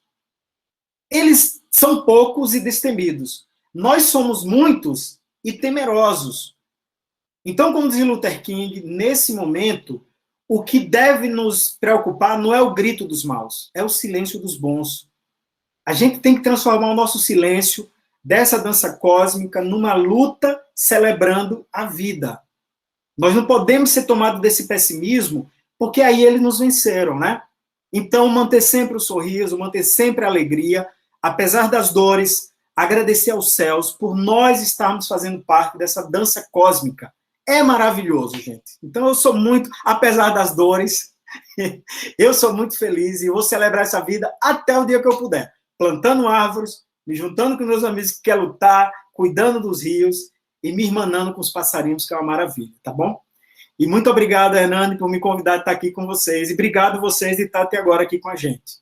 Eles são poucos e destemidos. Nós somos muitos e temerosos. Então, como diz Luther King, nesse momento, o que deve nos preocupar não é o grito dos maus, é o silêncio dos bons. A gente tem que transformar o nosso silêncio dessa dança cósmica numa luta celebrando a vida. Nós não podemos ser tomados desse pessimismo, porque aí eles nos venceram, né? Então, manter sempre o sorriso, manter sempre a alegria, apesar das dores, agradecer aos céus por nós estarmos fazendo parte dessa dança cósmica. É maravilhoso, gente. Então, eu sou muito, apesar das dores, eu sou muito feliz e vou celebrar essa vida até o dia que eu puder. Plantando árvores, me juntando com meus amigos que querem lutar, cuidando dos rios e me irmanando com os passarinhos, que é uma maravilha, tá bom? E muito obrigado, Hernani, por me convidar a estar aqui com vocês. E obrigado vocês de estar até agora aqui com a gente.